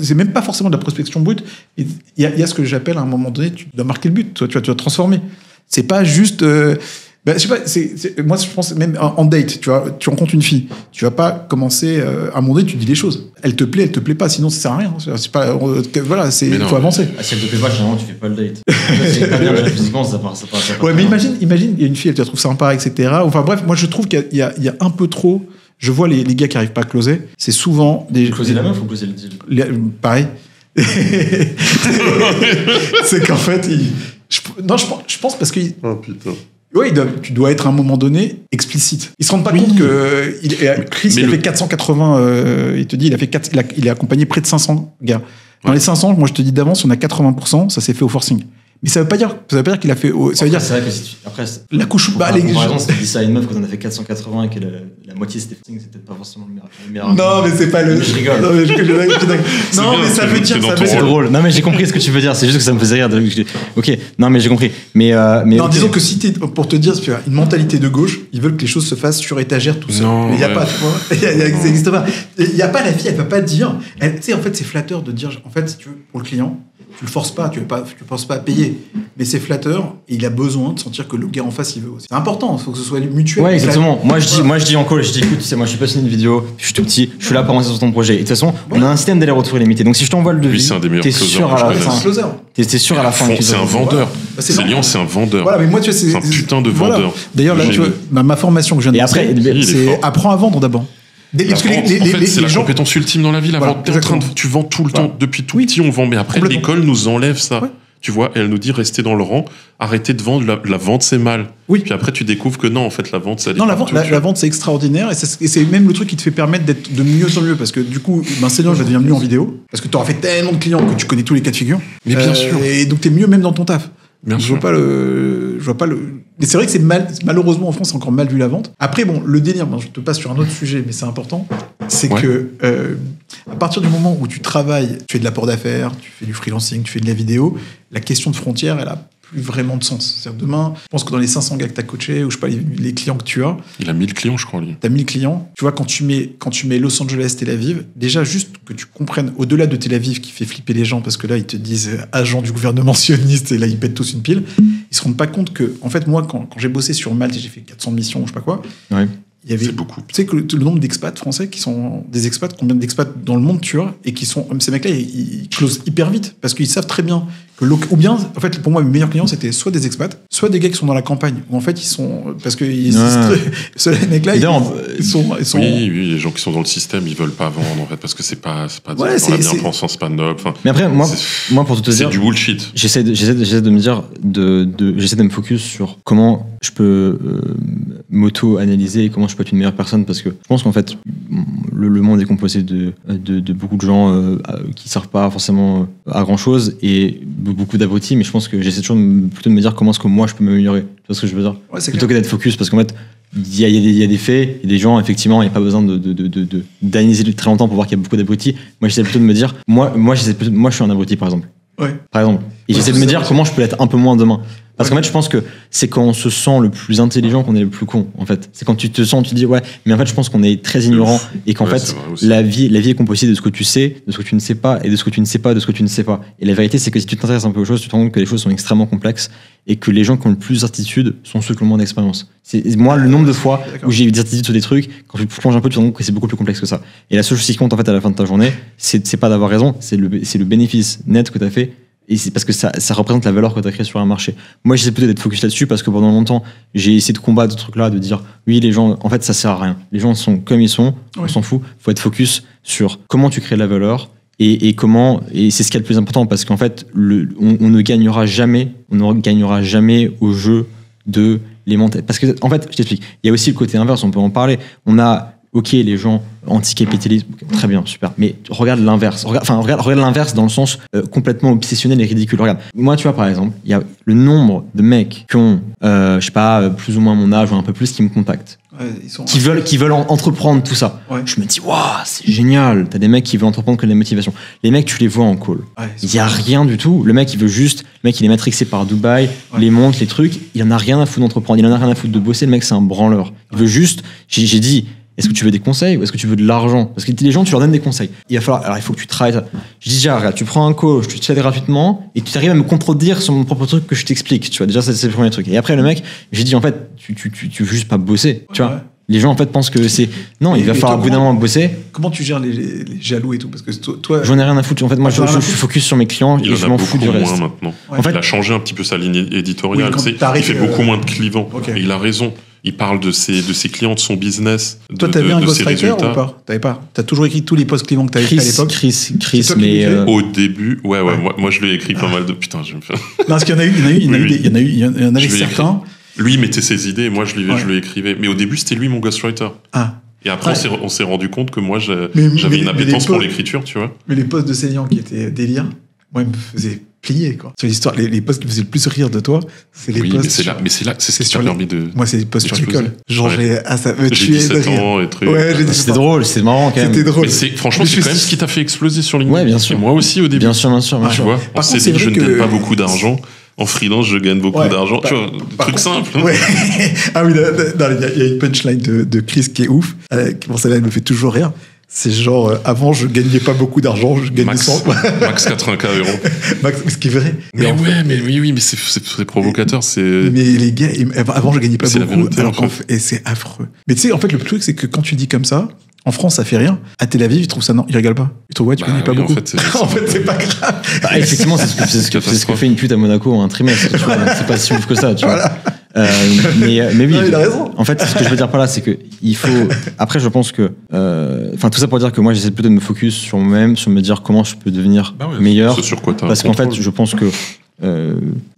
c'est même pas forcément de la prospection brute. Il y a ce que j'appelle, à un moment donné, tu dois marquer le but, toi, tu vas transformer. C'est pas juste... je sais pas, moi, je pense, même en date, tu vois, tu rencontres une fille, tu vas pas commencer, à un moment donné, tu dis les choses. Elle te plaît pas, sinon ça sert à rien. C'est pas, voilà, faut avancer. Si elle te plaît pas, généralement, tu fais pas le date. C'est pas bien, physiquement, ça part. Ouais, mais imagine, il y a une fille, elle te trouve sympa, etc. Enfin bref, moi, je trouve qu'il y a un peu trop, je vois les gars qui arrivent pas à closer, c'est souvent des... Closer la meuf ou closer le deal? Pareil. C'est qu'en fait, je pense parce que... Oh putain. Oui, tu dois être à un moment donné explicite. Ils se rendent pas compte que Chris, il a fait 480. Il te dit, il a accompagné près de 500 gars. Dans les 500, moi je te dis d'avance, on a 80%, ça s'est fait au forcing. Mais ça veut pas dire qu'il a fait. Ça veut dire. C'est vrai que si tu, après, la couche. Les gens. Si tu dis ça à une meuf quand on a fait 480 et que la moitié c'était forcing, c'est peut-être pas forcément le meilleur. Non, mais c'est pas le. Je rigole. Non, mais ça veut dire. C'est drôle. Non, mais j'ai compris ce que tu veux dire. C'est juste que ça me faisait rire. Ok. Non, mais j'ai compris. Mais non, disons que si pour te dire, tu as une mentalité de gauche, ils veulent que les choses se fassent sur étagère tout seul. Mais il y a pas. Ça existe pas. Il y a pas la fille. Elle peut pas dire. Tu sais, en fait, c'est flatteur de dire. En fait, si tu veux, pour le client. Tu le forces pas, tu penses pas à payer. Mais c'est flatteur et il a besoin de sentir que le gars en face, il veut aussi. C'est important, il faut que ce soit mutuel. Ouais, exactement. Moi, je dis en call, écoute, tu sais, moi, je suis passionné de vidéo, je suis tout petit, je suis là pour avancer sur ton projet. Et de toute façon, on a un système d'aller-retour limité. Donc, si je t'envoie le devis, t'es sûr à la fin. T'es sûr à la fin. C'est un vendeur. Célian, c'est un vendeur. Voilà, mais moi, tu vois, c'est un putain de vendeur. D'ailleurs, là, tu vois, ma formation que je viens de faire, c'est apprends à vendre d'abord. Parce que c'est la compétence ultime dans la vie. La vente, tu vends tout le temps. Depuis tout petit, on vend. Mais après, l'école nous enlève ça. Ouais. Tu vois, elle nous dit restez dans le rang, arrêtez de vendre. La vente, c'est mal. Oui. Puis après, tu découvres que non, en fait, la vente, ça. Non, la vente, c'est extraordinaire. Et c'est même le truc qui te fait permettre d'être de mieux en mieux. Parce que du coup, Célian va devenir mieux en vidéo. Parce que tu auras fait tellement de clients que tu connais tous les cas de figure. Mais bien sûr. Et donc, tu es mieux même dans ton taf. Bien sûr. Je vois pas le. Mais c'est vrai que malheureusement en France, c'est encore mal vu la vente. Après, bon, le délire, je te passe sur un autre sujet, mais c'est important. C'est que, à partir du moment où tu travailles, tu fais de l'apport d'affaires, tu fais du freelancing, tu fais de la vidéo, la question de frontière, elle a plus vraiment de sens. C'est-à-dire demain, je pense que dans les 500 gars que tu as coachés, ou je sais pas, les clients que tu as. Il a 1000 clients, je crois, lui. Tu as 1000 clients. Tu vois, quand tu mets Los Angeles, Tel Aviv, déjà, juste que tu comprennes, au-delà de Tel Aviv qui fait flipper les gens, parce que là, ils te disent agent du gouvernement sioniste, et là, ils pètent tous une pile. Ils se rendent pas compte que, en fait, moi, quand j'ai bossé sur Malte, j'ai fait 400 missions, ou je sais pas quoi, il y avait, c'est beaucoup. Tu sais que le nombre d'expats français qui sont des expats, combien d'expats dans le monde tu vois, et qui sont, ces mecs-là, ils closent hyper vite parce qu'ils savent très bien que ou bien, en fait, pour moi, mes meilleurs clients, c'était soit des expats, soit des gars qui sont dans la campagne, où en fait, ils sont, parce que les mecs-là, ils sont. Oui, les gens qui sont dans le système, ils veulent pas vendre, en fait, parce que c'est pas dans la bien-pensance, c'est pas noble. Enfin, mais après, moi, pour tout te dire, c'est du bullshit. J'essaie de me dire, j'essaie de me focus sur comment je peux m'auto-analyser et comment je peux être une meilleure personne, parce que je pense qu'en fait, le monde est composé de beaucoup de gens qui servent pas forcément à grand-chose et beaucoup d'abrutis, mais je pense que j'essaie toujours plutôt de me dire comment est-ce que moi je peux m'améliorer. Tu vois ce que je veux dire? Plutôt que d'être focus, parce qu'en fait, il y a des faits, il y a des gens, effectivement, il n'y a pas besoin d'analyser très longtemps pour voir qu'il y a beaucoup d'abrutis. Moi, j'essaie plutôt de me dire, moi, je suis un abruti, par exemple. Ouais. Par exemple. Et j'essaie de me dire comment je peux l'être un peu moins demain. Parce qu'en fait, je pense que c'est quand on se sent le plus intelligent qu'on est le plus con, en fait. C'est quand tu te sens, tu te dis, ouais, mais en fait, je pense qu'on est très ignorant et qu'en fait, la vie est composée de ce que tu sais, de ce que tu ne sais pas, et de ce que tu ne sais pas, de ce que tu ne sais pas. Et la vérité, c'est que si tu t'intéresses un peu aux choses, tu te rends compte que les choses sont extrêmement complexes et que les gens qui ont le plus d'incertitude sont ceux qui ont le moins d'expérience. Moi, le nombre de fois où j'ai eu des certitudes sur des trucs, quand tu plonges un peu, tu te rends compte que c'est beaucoup plus complexe que ça. Et la seule chose qui compte, en fait, à la fin de ta journée, c'est pas d'avoir raison, c'est le bénéfice net que tu as fait. Et c'est parce que ça représente la valeur que tu as créée sur un marché. Moi, j'essaie peut-être d'être focus là-dessus parce que pendant longtemps, j'ai essayé de combattre ce truc-là, de dire oui, les gens, en fait, ça sert à rien. Les gens sont comme ils sont, on s'en fout. Faut être focus sur comment tu crées de la valeur et comment, et c'est ce qui est le plus important parce qu'en fait, on ne gagnera jamais au jeu de les monter. Parce que, en fait, je t'explique, il y a aussi le côté inverse, on peut en parler. On a, ok, les gens anticapitalisme, très bien, super. Mais regarde l'inverse. Regarde l'inverse dans le sens complètement obsessionnel et ridicule. Regarde, moi, tu vois, par exemple, il y a le nombre de mecs qui ont, je sais pas, plus ou moins mon âge ou un peu plus, qui me contactent. Ouais, qui veulent entreprendre tout ça. Ouais. Je me dis, waouh, c'est génial. T'as des mecs qui veulent entreprendre que de la motivation. Les mecs, tu les vois en call. Ouais, il y a rien du tout. Le mec, il est matrixé par Dubaï, les montres, les trucs. Il en a rien à foutre d'entreprendre. Il en a rien à foutre de bosser. Le mec, c'est un branleur. Il veut juste, j'ai dit, est-ce que tu veux des conseils ou est-ce que tu veux de l'argent? Parce que les gens, tu leur donnes des conseils. Il faut que tu travailles ça. Je dis déjà, regarde, tu prends un coach, tu te fais gratuitement et tu arrives à me contredire sur mon propre truc que je t'explique. Tu vois, déjà, c'est le premier truc. Et après, le mec, j'ai dit, en fait, tu veux juste pas bosser. Tu vois? Les gens, en fait, pensent que c'est. Non, il va falloir au bout d'un moment bosser. Comment tu gères les jaloux et tout? Parce que toi. J'en ai rien à foutre. En fait, moi, je suis focus sur mes clients et je m'en fous du reste. Maintenant. Ouais. En fait, il a changé un petit peu sa ligne éditoriale. Il fait beaucoup moins de clivants. Okay. Et il a raison. Il parle de ses clients, de son business, toi, t'avais un ghostwriter ou pas? T'avais pas? T'as toujours écrit tous les posts clients que t'avais fait à l'époque? Chris, mais au début, ouais. Moi, je l'ai écrit pas mal de. Putain, je vais me faire. Non, parce qu'il y en avait certains. Lui, il mettait ses idées, moi, je lui écrivais. Mais au début, c'était lui mon ghostwriter. Ah. Et après, on s'est rendu compte que moi, j'avais une appétence pour l'écriture, tu vois. Mais les posts de Célian qui étaient délire, moi, ils me faisaient plier, quoi. Sur l'histoire, les posts qui me faisaient le plus rire de toi, c'est les posts. Mais c'est ce qui t'a permis de. Moi, c'est les posts sur l'école. Genre, ça me tuait. J'ai 17 ans et trucs. Ouais, c'était drôle, c'était marrant quand même. C'était drôle. Mais franchement, c'est quand même ce qui t'a fait exploser sur LinkedIn. Ouais, bien sûr. Moi aussi, au début. Bien sûr. Tu vois, on s'est dit que je ne gagne pas beaucoup d'argent. En freelance, je gagne beaucoup d'argent. Tu vois, truc simple. Ouais. Ah oui, il y a une punchline de Chris qui est ouf. Bon, celle-là, elle me fait toujours rire. C'est genre, avant, je gagnais pas beaucoup d'argent, je gagnais max 80K €. Max, ce qui est vrai. Mais c'est provocateur. Mais les gars, avant, je gagnais pas beaucoup. Et c'est affreux. Mais tu sais, en fait, le truc, c'est que quand tu dis comme ça, en France, ça fait rien. À Tel Aviv, ils trouvent ça non, ils rigolent pas. Ils trouvent tu gagnais pas beaucoup. En fait, c'est pas grave. Effectivement, c'est ce que fait une pute à Monaco en un trimestre. Tu vois, c'est pas si ouf que ça. Tu vois. Voilà. Mais oui. Non, il a raison. En fait, ce que je veux dire par là, c'est que il faut. Après, je pense que. Tout ça pour dire que moi, j'essaie plutôt de me focus sur moi-même, sur me dire comment je peux devenir meilleur. Sur quoi parce qu'en fait, je pense que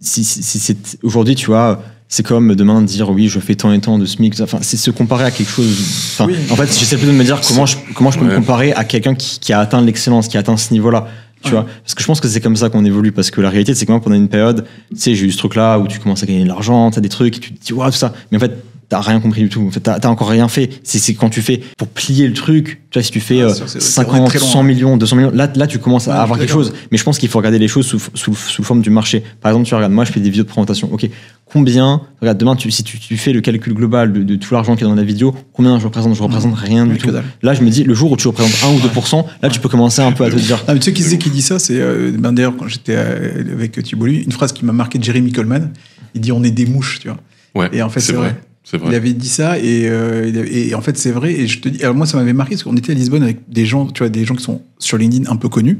si c'est aujourd'hui, tu vois. C'est comme demain dire oui, je fais tant et tant de SMIC. Enfin, c'est se comparer à quelque chose. Enfin, en fait, j'essaie plutôt de me dire comment je peux me comparer à quelqu'un qui a atteint l'excellence, qui a atteint ce niveau-là. Tu vois, parce que je pense que c'est comme ça qu'on évolue. Parce que la réalité, c'est que moi, pendant une période, tu sais, j'ai eu ce truc-là où tu commences à gagner de l'argent, t'as des trucs, et tu te dis waouh, tout ça. Mais en fait, t'as rien compris du tout. En fait, t'as encore rien fait. C'est quand tu fais pour plier le truc. Tu vois, si tu fais 50, 100 millions, 200 millions, là, tu commences à avoir quelque chose. Mais je pense qu'il faut regarder les choses sous forme du marché. Par exemple, tu regardes, moi, je fais des vidéos de présentation. Ok, combien, regarde, demain, si tu fais le calcul global de tout l'argent qui est dans la vidéo, combien je représente rien du tout. Là, je me dis, le jour où tu représentes 1 ou 2%, là, tu peux commencer un peu à te dire. Ah, mais tu sais qui dit ça, c'est d'ailleurs, quand j'étais avec Thibault, une phrase qui m'a marqué de Jeremy Coleman, il dit on est des mouches, tu vois. Ouais, et en fait, c'est vrai. Il avait dit ça et en fait c'est vrai. Et je te dis, alors moi ça m'avait marqué parce qu'on était à Lisbonne avec des gens, tu vois, des gens qui sont sur LinkedIn un peu connus.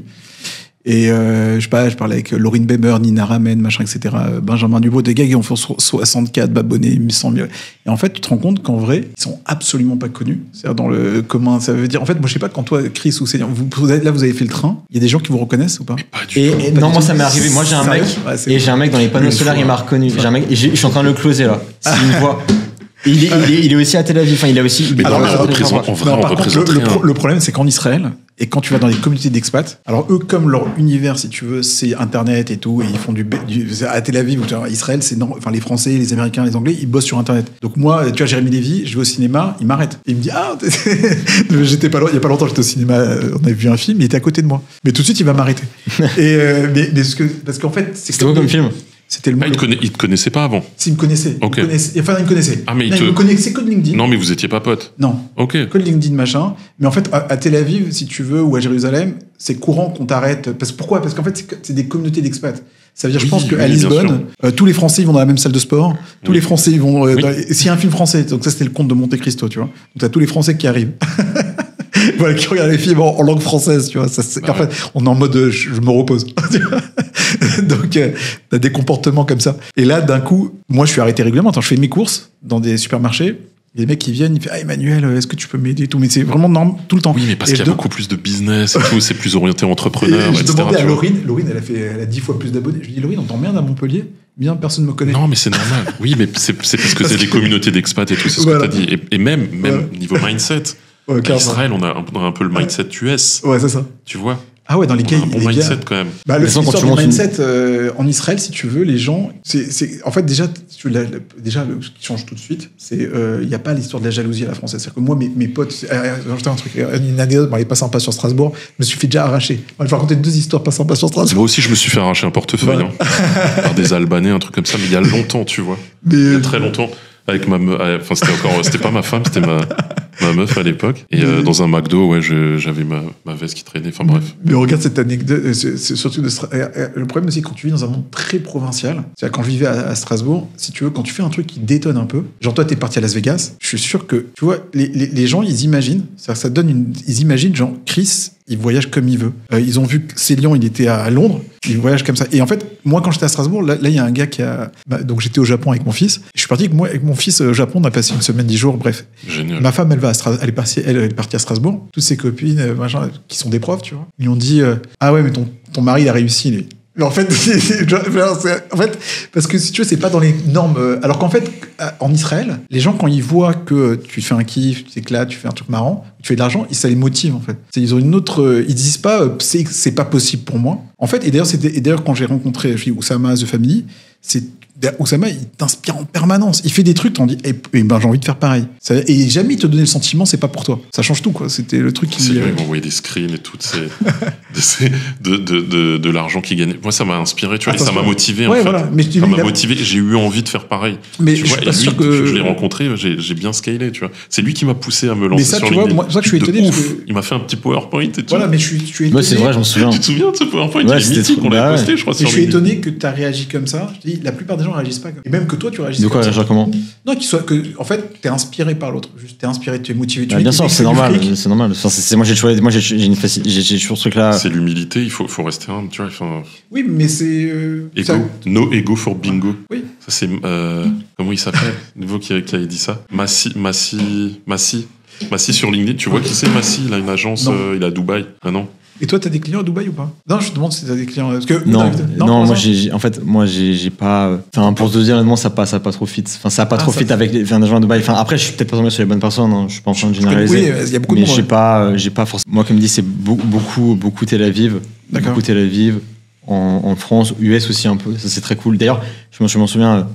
Et je parlais avec Laurine Beber, Nina Ramen, machin, etc. Benjamin Dubois, des gars qui ont fait 64 abonnés, 100 000. Et en fait, tu te rends compte qu'en vrai, ils sont absolument pas connus. C'est-à-dire dans le commun, ça veut dire. En fait, moi, je sais pas quand toi, Chris ou Céline, vous avez fait le train. Il y a des gens qui vous reconnaissent ou pas? Pas du tout. Non, moi, ça m'est arrivé. Moi, j'ai un mec et j'ai un mec dans les panneaux solaires, il m'a reconnu. J'ai un mec, et je suis en train de le closer là. C'est une voix. Il est aussi à Tel Aviv. Enfin, il a aussi. Le problème, c'est qu'en Israël, et quand tu vas dans les communautés d'expats, alors eux, comme leur univers, si tu veux, c'est Internet et tout, et ils font à Tel Aviv, Israël, c'est enfin les Français, les Américains, les Anglais, ils bossent sur Internet. Donc moi, tu vois, Jérémy Lévy, je vais au cinéma, il m'arrête. Il me dit, j'étais pas loin, il y a pas longtemps, j'étais au cinéma, on avait vu un film, il était à côté de moi. Mais tout de suite, il va m'arrêter. Parce qu'en fait, c'était quoi comme film? C'était le il te connaissait pas avant? Si, il me connaissait. Okay. Il me connaissait. Ah, mais il me connaissait que de LinkedIn. Non, mais vous étiez pas potes? Non. Ok. Que de LinkedIn, machin. Mais en fait, à Tel Aviv, si tu veux, ou à Jérusalem, c'est courant qu'on t'arrête. Pourquoi? Parce qu'en fait, c'est des communautés d'expats. Ça veut dire, je pense qu'à Lisbonne, tous les Français, ils vont dans la même salle de sport. Tous les Français, ils vont... S'il y a un film français, donc ça, c'était le conte de Monte Cristo, tu vois. Donc, t'as tous les Français qui arrivent. Voilà, qui regardent les films en langue française, tu vois. En fait, on est en mode je me repose. Donc, t'as des comportements comme ça. Et là, d'un coup, moi, je suis arrêté régulièrement. Je fais mes courses dans des supermarchés. Il y a des mecs qui viennent, ils font Emmanuel, est-ce que tu peux m'aider et tout. Mais c'est vraiment normal tout le temps. Oui, mais parce qu'il y a beaucoup plus de business et tout, c'est plus orienté entrepreneur, etc. J'ai demandé à Laurine, elle a 10 fois plus d'abonnés. Je lui dis, Laurine, on t'emmerde à Montpellier? Bien, personne ne me connaît. Non, mais c'est normal. Oui, mais c'est parce que c'est des communautés d'expats et tout, c'est ce que t'as dit. Et même niveau mindset. Ouais, à Israël, on a un peu le mindset US. Ouais, c'est ça. Tu vois? Ah ouais, dans les cas, un bon mindset quand même. L'histoire du mindset en Israël, si tu veux, les gens, en fait déjà ce qui change tout de suite, c'est il y a pas l'histoire de la jalousie à la française. C'est-à-dire que moi, mes potes, un truc, une anecdote, elle est pas sympa sur Strasbourg. Je me suis fait déjà arracher. Je vais raconter 2 histoires pas sympas sur Strasbourg. Moi aussi, je me suis fait arracher un portefeuille par des Albanais, un truc comme ça, mais il y a longtemps, tu vois. Il y a très longtemps. Avec ma meuf, enfin c'était pas ma femme, c'était ma meuf à l'époque. Et dans un McDo, j'avais ma veste qui traînait. Enfin bref. Mais regarde cette anecdote, c'est surtout le problème aussi quand tu vis dans un monde très provincial. C'est-à-dire quand je vivais à Strasbourg, si tu veux, quand tu fais un truc qui détonne un peu, genre toi t'es parti à Las Vegas, je suis sûr que tu vois les gens ils imaginent, ça donne ils imaginent genre Chris. Il voyage comme il veut. Ils ont vu que Célian, il était à Londres. Il voyage comme ça. Et en fait, moi, quand j'étais à Strasbourg, là, il y a un gars qui a... donc, j'étais au Japon avec mon fils. Je suis parti avec mon fils au Japon. On a passé une semaine, 10 jours, bref. Génial. Ma femme, elle est partie à Strasbourg. Toutes ses copines, machin, qui sont des profs, tu vois. Ils lui ont dit ah ouais, mais ton mari, il a réussi, lui. Mais en fait, parce que si tu veux, c'est pas dans les normes. Alors qu'en fait, en Israël, les gens, quand ils voient que tu fais un kiff, tu t'éclates, tu fais un truc marrant, tu fais de l'argent, ça les motive, en fait. Ils ont une autre. Ils disent pas, c'est pas possible pour moi. En fait, et d'ailleurs, quand j'ai rencontré Oussama The Family, Oussama, il t'inspire en permanence. Il fait des trucs, t'en dis, j'ai envie de faire pareil. Et jamais il te donnait le sentiment, c'est pas pour toi. Ça change tout, quoi. C'était le truc qui. C'est vrai, il m'envoyait des screens et tout, de l'argent qu'il gagnait. Moi, ça m'a inspiré, tu vois, et ça m'a motivé, en fait. Voilà. Mais ça m'a motivé, j'ai eu envie de faire pareil. Mais tu vois, et lui, que je l'ai rencontré, j'ai bien scalé, tu vois. C'est lui qui m'a poussé à me lancer sur LinkedIn. Mais ça, tu vois, moi, c'est ça que je suis étonné. Il m'a fait un petit PowerPoint et tout. Voilà, mais je suis étonné. Moi, c'est vrai, je m'en souviens. Tu te souviens de ce PowerPoint? Il est mythique, on l'avait posté, je crois, sur LinkedIn. Je suis étonné que t'as réagi comme ça. Je te dis, la plupart des gens réagissent pas comme ça. Et même que toi, tu réagis. De quoi réagir comment? Non, en fait, t'es inspiré par l'autre. Juste, t'es inspiré, tu es motivé. Bien sûr, c'est normal. C'est normal. Moi, j'ai toujours ce truc-là. C'est l'humilité, il faut rester humble, tu vois. Oui, mais c'est. No ego for bingo. Oui. Ça, c'est. Comment il s'appelle? Nouveau qui avait dit ça? Massi sur LinkedIn. Tu vois qui c'est, Massi? Il a une agence, il est à Dubaï. Ah non? Et toi, t'as des clients à Dubaï ou pas? Non, je te demande si t'as des clients. Parce que non, moi, j'ai pas. Enfin, pour te dire honnêtement, ça passe pas trop fit. Enfin, ça a pas trop fit avec des gens à Dubaï. Enfin, après, je suis peut-être pas tombé sur les bonnes personnes. Hein. Je suis pas en train de généraliser. Oui, il y a beaucoup de monde. Mais j'ai pas forcément. Moi, comme dit, c'est beaucoup Tel Aviv. D'accord. Beaucoup Tel Aviv. En France, US aussi un peu, ça c'est très cool. D'ailleurs, je m'en souviens,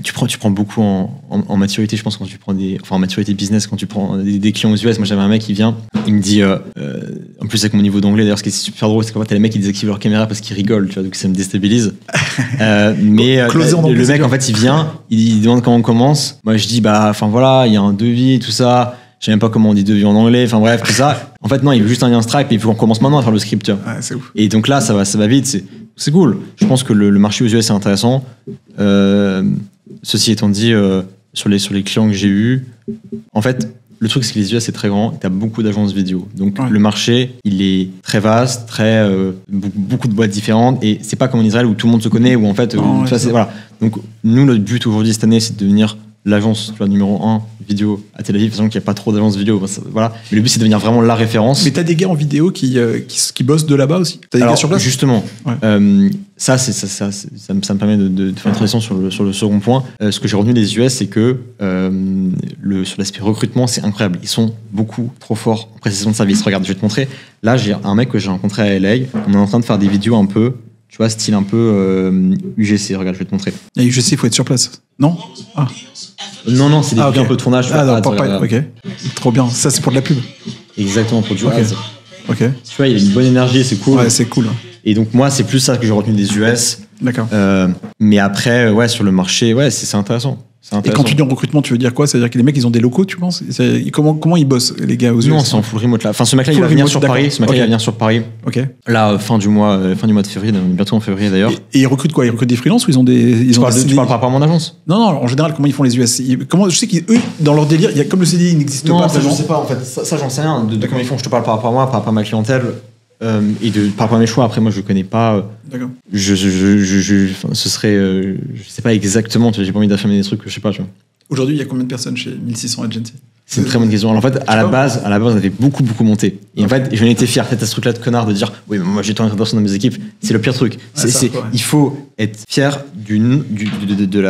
tu prends beaucoup en maturité, je pense, quand tu prends en maturité business, quand tu prends des clients aux US. Moi, j'avais un mec qui vient, il me dit, en plus avec mon niveau d'anglais, d'ailleurs, ce qui est super drôle, c'est qu'en fait, t'as les mecs qui désactivent leur caméra parce qu'ils rigolent, tu vois, donc ça me déstabilise. Mais le mec, en fait, il vient, il demande comment on commence. Moi, je dis, voilà, il y a un devis, tout ça. Je sais même pas comment on dit devis en anglais, enfin bref, tout ça. En fait, non, il veut juste un lien Stripe et il faut qu'on commence maintenant à faire le script, tu vois. Ouais, c'est ouf. Et donc là, ça va vite, c'est cool. Je pense que le marché aux US est intéressant. Ceci étant dit, sur les clients que j'ai eus, en fait, le truc, c'est que les US, c'est très grand et tu as beaucoup d'agences vidéo. Donc, le marché, il est très vaste, beaucoup de boîtes différentes. Et c'est pas comme en Israël où tout le monde se connaît, où en fait, voilà. Donc, nous, notre but aujourd'hui cette année, c'est de devenir l'agence numéro 1 vidéo à Tel Aviv, façon qu'il n'y a pas trop d'agences vidéo, voilà. Mais le but, c'est de devenir vraiment la référence. Mais t'as des gars en vidéo qui bossent de là-bas aussi. T'as des gars sur place. Justement, ça me permet de faire une transition sur le second point. Ce que j'ai retenu des US, c'est que sur l'aspect recrutement, c'est incroyable. Ils sont beaucoup trop forts en prestation de service. Regarde, je vais te montrer. Là, j'ai un mec que j'ai rencontré à LA. On est en train de faire des vidéos un peu, tu vois, style un peu UGC. Regarde, je vais te montrer. Et UGC, il faut être sur place. Non Non, c'est des vidéos un peu tournage. Ok. Trop bien. Ça, c'est pour de la pub. Exactement, pour du ads. Ok. Tu vois, il a une bonne énergie, c'est cool. Ouais, c'est cool. Et donc, moi, c'est plus ça que j'ai retenu des US. D'accord. Mais après, sur le marché, c'est intéressant. Et quand tu dis en recrutement, tu veux dire quoi? C'est-à-dire que les mecs, ils ont des locaux, tu penses? Comment ils bossent, les gars, aux US? Non, c'est en full remote là. Enfin, ce mec-là, il va venir sur Paris. Il va venir sur Paris. Ok. Là, fin du mois de février, bientôt en février d'ailleurs. Et ils recrutent quoi? Ils recrutent des freelances ou ils ont des. Tu parles par rapport à mon agence? Non, en général, comment ils font les US? Je sais qu'eux, dans leur délire, il y a comme le CDI, il n'existe pas. Non, ça, je sais pas en fait. Ça, j'en sais rien. De comment ils font, je te parle par rapport à moi, par rapport à ma clientèle. Et par rapport à mes choix, après moi je connais pas. D'accord. Ce serait, je sais pas exactement. J'ai pas envie d'affirmer des trucs que je sais pas. Tu vois. Aujourd'hui, il y a combien de personnes chez 1600 Agency? C'est une très bonne question. Alors, en fait, à la base, on avait beaucoup monté. Et en fait, j'en étais fier. Peut-être à ce truc-là de connard de dire, oui, mais moi j'ai tant de personnes dans mes équipes. C'est le pire truc. Il faut être fier de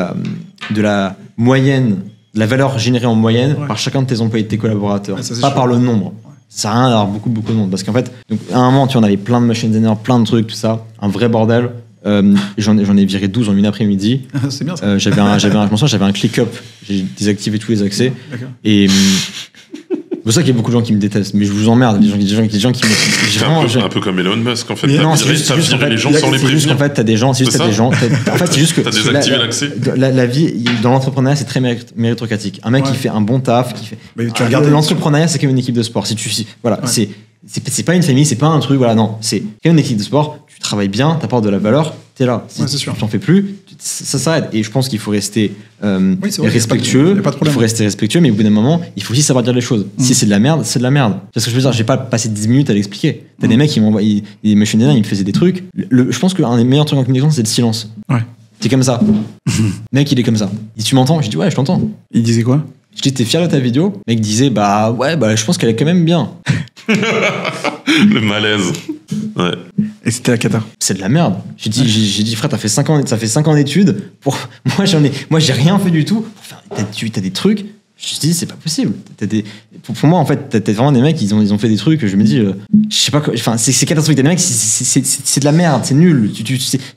la moyenne, de la valeur générée en moyenne par chacun de tes employés, de tes collaborateurs, pas par le nombre. Ça n'a rien d'avoir beaucoup de monde. Parce qu'en fait, donc, à un moment, on avait plein de machine designers, plein de trucs, tout ça, un vrai bordel. J'en ai viré 12 en une après-midi. C'est bien ça. J'avais un ClickUp, j'ai désactivé tous les accès. D'accord. Et c'est pour ça qu'il y a beaucoup de gens qui me détestent, mais je vous emmerde, des gens qui me. Un peu comme Elon Musk en fait. Non, c'est juste les gens sans les prévenir. En fait, t'as des gens, en fait, c'est juste que t'as désactivé l'accès. La vie dans l'entrepreneuriat, c'est très méritocratique. Un mec qui fait un bon taf, qui fait. Mais tu regardes l'entrepreneuriat, c'est comme une équipe de sport. C'est pas une famille, c'est pas un truc, voilà, non. C'est comme une équipe de sport, tu travailles bien, t'apportes de la valeur, t'es là. Si tu t'en fais plus, ça s'arrête. Et je pense qu'il faut rester respectueux. Il faut rester respectueux, mais au bout d'un moment, il faut aussi savoir dire les choses. Si c'est de la merde, c'est de la merde. Parce que je veux dire, j'ai pas passé 10 minutes à l'expliquer. T'as des mecs qui m'envoient, des machine designers, ils me faisaient des trucs. Je pense qu'un des meilleurs trucs en communication, c'est le silence. Ouais. C'est comme ça. Le mec, il est comme ça. Il dit, tu m'entends? Je dis, ouais, je t'entends. Il disait quoi? Je dis, t'es fier de ta vidéo? Le mec disait, je pense qu'elle est quand même bien. Le malaise. Ouais. Et c'était la cata. C'est de la merde. J'ai dit frère, ça fait 5 ans d'études. Moi, j'ai rien fait du tout. T'as des trucs. Je dis, c'est pas possible. Pour moi, en fait, t'as vraiment des mecs, ils ont fait des trucs. Je me dis, je sais pas quoi. Enfin, c'est catastrophique. T'as des mecs, c'est de la merde, c'est nul.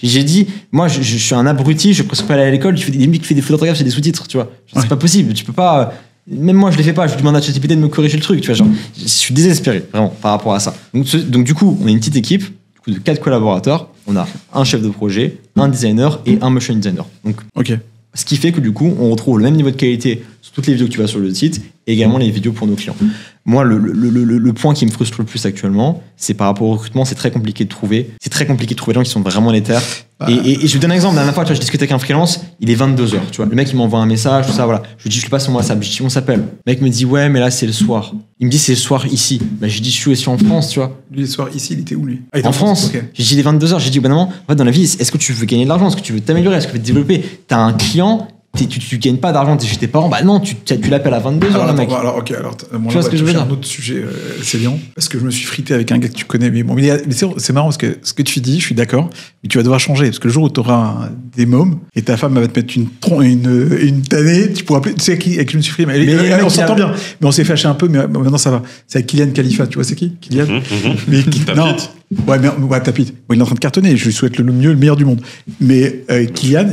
J'ai dit, moi, je suis un abruti. Je ne peux pas aller à l'école. Tu fais des mecs qui font des fautes d'orthographe, c'est des sous-titres, tu vois. C'est pas possible. Tu peux pas. Même moi, je les fais pas. Je demande à ChatGPT de me corriger le truc. Tu vois, genre, je suis désespéré, vraiment, par rapport à ça. Donc, du coup, on a une petite équipe de 4 collaborateurs. On a un chef de projet, un designer et un motion designer. Donc, ok. Ce qui fait que du coup, on retrouve le même niveau de qualité sur toutes les vidéos que tu vas sur le site et également les vidéos pour nos clients. Moi, le point qui me frustre le plus actuellement, c'est par rapport au recrutement, c'est très compliqué de trouver. C'est très compliqué de trouver des gens qui sont vraiment les terres. Et je vous donne un exemple. La dernière fois, tu vois, je discutais avec un freelance, il est 22h, tu vois. Le mec, il m'envoie un message, tout ça, voilà. Je lui dis, je lui passe son WhatsApp, je dis, on s'appelle. Le mec me dit, ouais, mais là, c'est le soir. Il me dit, c'est le soir ici. Bah, je dis, je suis aussi en France, tu vois. Lui, le soir ici, il était où, lui? En France. Okay. J'ai dit, il est 22h. J'ai dit, au bout d'un moment, en fait, dans la vie, est-ce que tu veux gagner de l'argent? Est-ce que tu veux t'améliorer? Est-ce que tu veux te développer? T'as un client. Tu gagnes pas d'argent, t'es chez tes parents, bah non, tu l'appelles à 22h, le mec. Alors, tu vois ce que je veux dire? Un autre sujet, c'est bien, parce que je me suis frité avec un gars que tu connais, mais bon, c'est marrant parce que ce que tu dis, je suis d'accord, mais tu vas devoir changer, parce que le jour où tu auras des mômes, et ta femme va te mettre une tannée, tu pourras appeler, tu sais avec qui je me suis frité, mais on s'entend bien, mais on s'est fâché un peu, mais maintenant ça va. C'est avec Kylian Khalifa, tu vois, c'est qui? Kylian? Non. Ouais, Tapit. Bon, il est en train de cartonner, je lui souhaite le meilleur du monde. Mais Kylian,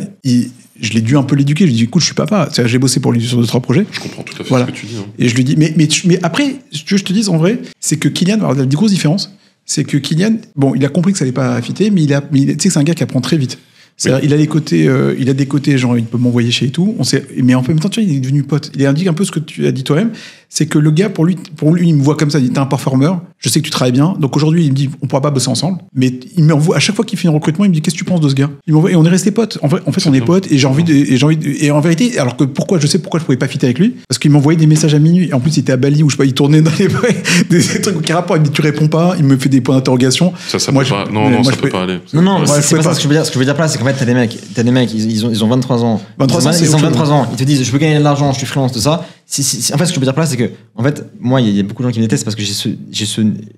je l'ai dû un peu l'éduquer. Je lui ai dit, écoute, je suis papa. J'ai bossé pour lui sur 2-3 projets. Je comprends tout à fait ce que tu dis. Hein. Et je lui dis, mais après, ce que je te dis en vrai, c'est que Kylian, alors il y a une grosse différence, c'est que Kylian, bon, il a compris que ça allait pas fitter, mais tu sais que c'est un gars qui apprend très vite. C'est-à-dire, il a des côtés, genre, il peut m'envoyer chez et tout. Mais en même temps, tu vois, il est devenu pote. Il indique un peu ce que tu as dit toi-même. c'est que le gars, pour lui, il me voit comme ça, il dit, t'es un performer, je sais que tu travailles bien, donc aujourd'hui, il me dit, on pourra pas bosser ensemble, mais il m'envoie, à chaque fois qu'il fait un recrutement, il me dit, qu'est-ce que tu penses de ce gars? Il m'envoie, et on est restés potes. En fait, on est potes, et et en vérité, alors que je sais pourquoi je pouvais pas fitter avec lui, parce qu'il m'envoyait des messages à minuit, et en plus, il était à Bali, où je sais pas, il tournait dans des trucs aucun rapport, il me dit, tu réponds pas, il me fait des points d'interrogation. Ça peut pas, non, ça peut pas aller. Non, c'est pas ça ce que je veux dire. Ce que je veux dire là, c'est qu'en fait, t'as des mecs, ils ont 23 ans. Ils ont 23 ans, ils te disent, je veux gagner de l'argent, je suis freelance, tout ça. En fait, ce que je veux dire là, c'est que, en fait, moi, il y a beaucoup de gens qui me détestent parce que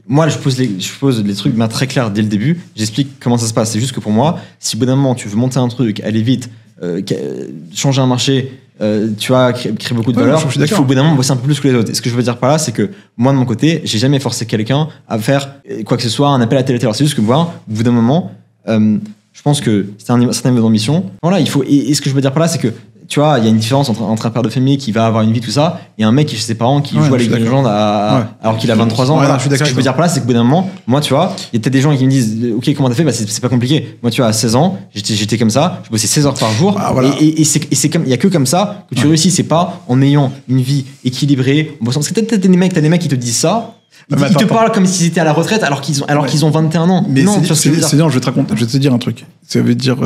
moi, je pose les trucs très clairs dès le début. J'explique comment ça se passe. C'est juste que pour moi, si au bout d'un moment, tu veux monter un truc, aller vite, changer un marché, tu vois, créer beaucoup de valeur, il faut au bout d'un moment bosser un peu plus que les autres. Et ce que je veux dire par là, c'est que moi, de mon côté, j'ai jamais forcé quelqu'un à faire quoi que ce soit, un appel à telle. C'est juste que moi, au bout d'un moment, je pense que c'est un certain niveau d'ambition. Voilà, il faut. Et ce que je veux dire par là, c'est que tu vois, il y a une différence entre un père de famille qui va avoir une vie, tout ça, et un mec qui chez ses parents qui joue à League of Legends alors qu'il a 23 ans. Voilà. Ce que je veux dire par là, c'est qu'au bout d'un moment, moi, tu vois, il y a peut-être des gens qui me disent, ok, comment t'as fait? Bah, c'est pas compliqué. Moi, tu vois, à 16 ans, j'étais comme ça, je bossais 16 heures par jour, et c'est comme, il y a que comme ça que tu réussis. C'est pas en ayant une vie équilibrée. Parce que t'as des mecs qui te disent ça. Ils te parlent comme s'ils étaient à la retraite alors qu'ils ont 21 ans. Mais non, c'est non, je vais te dire un truc. Ça veut dire,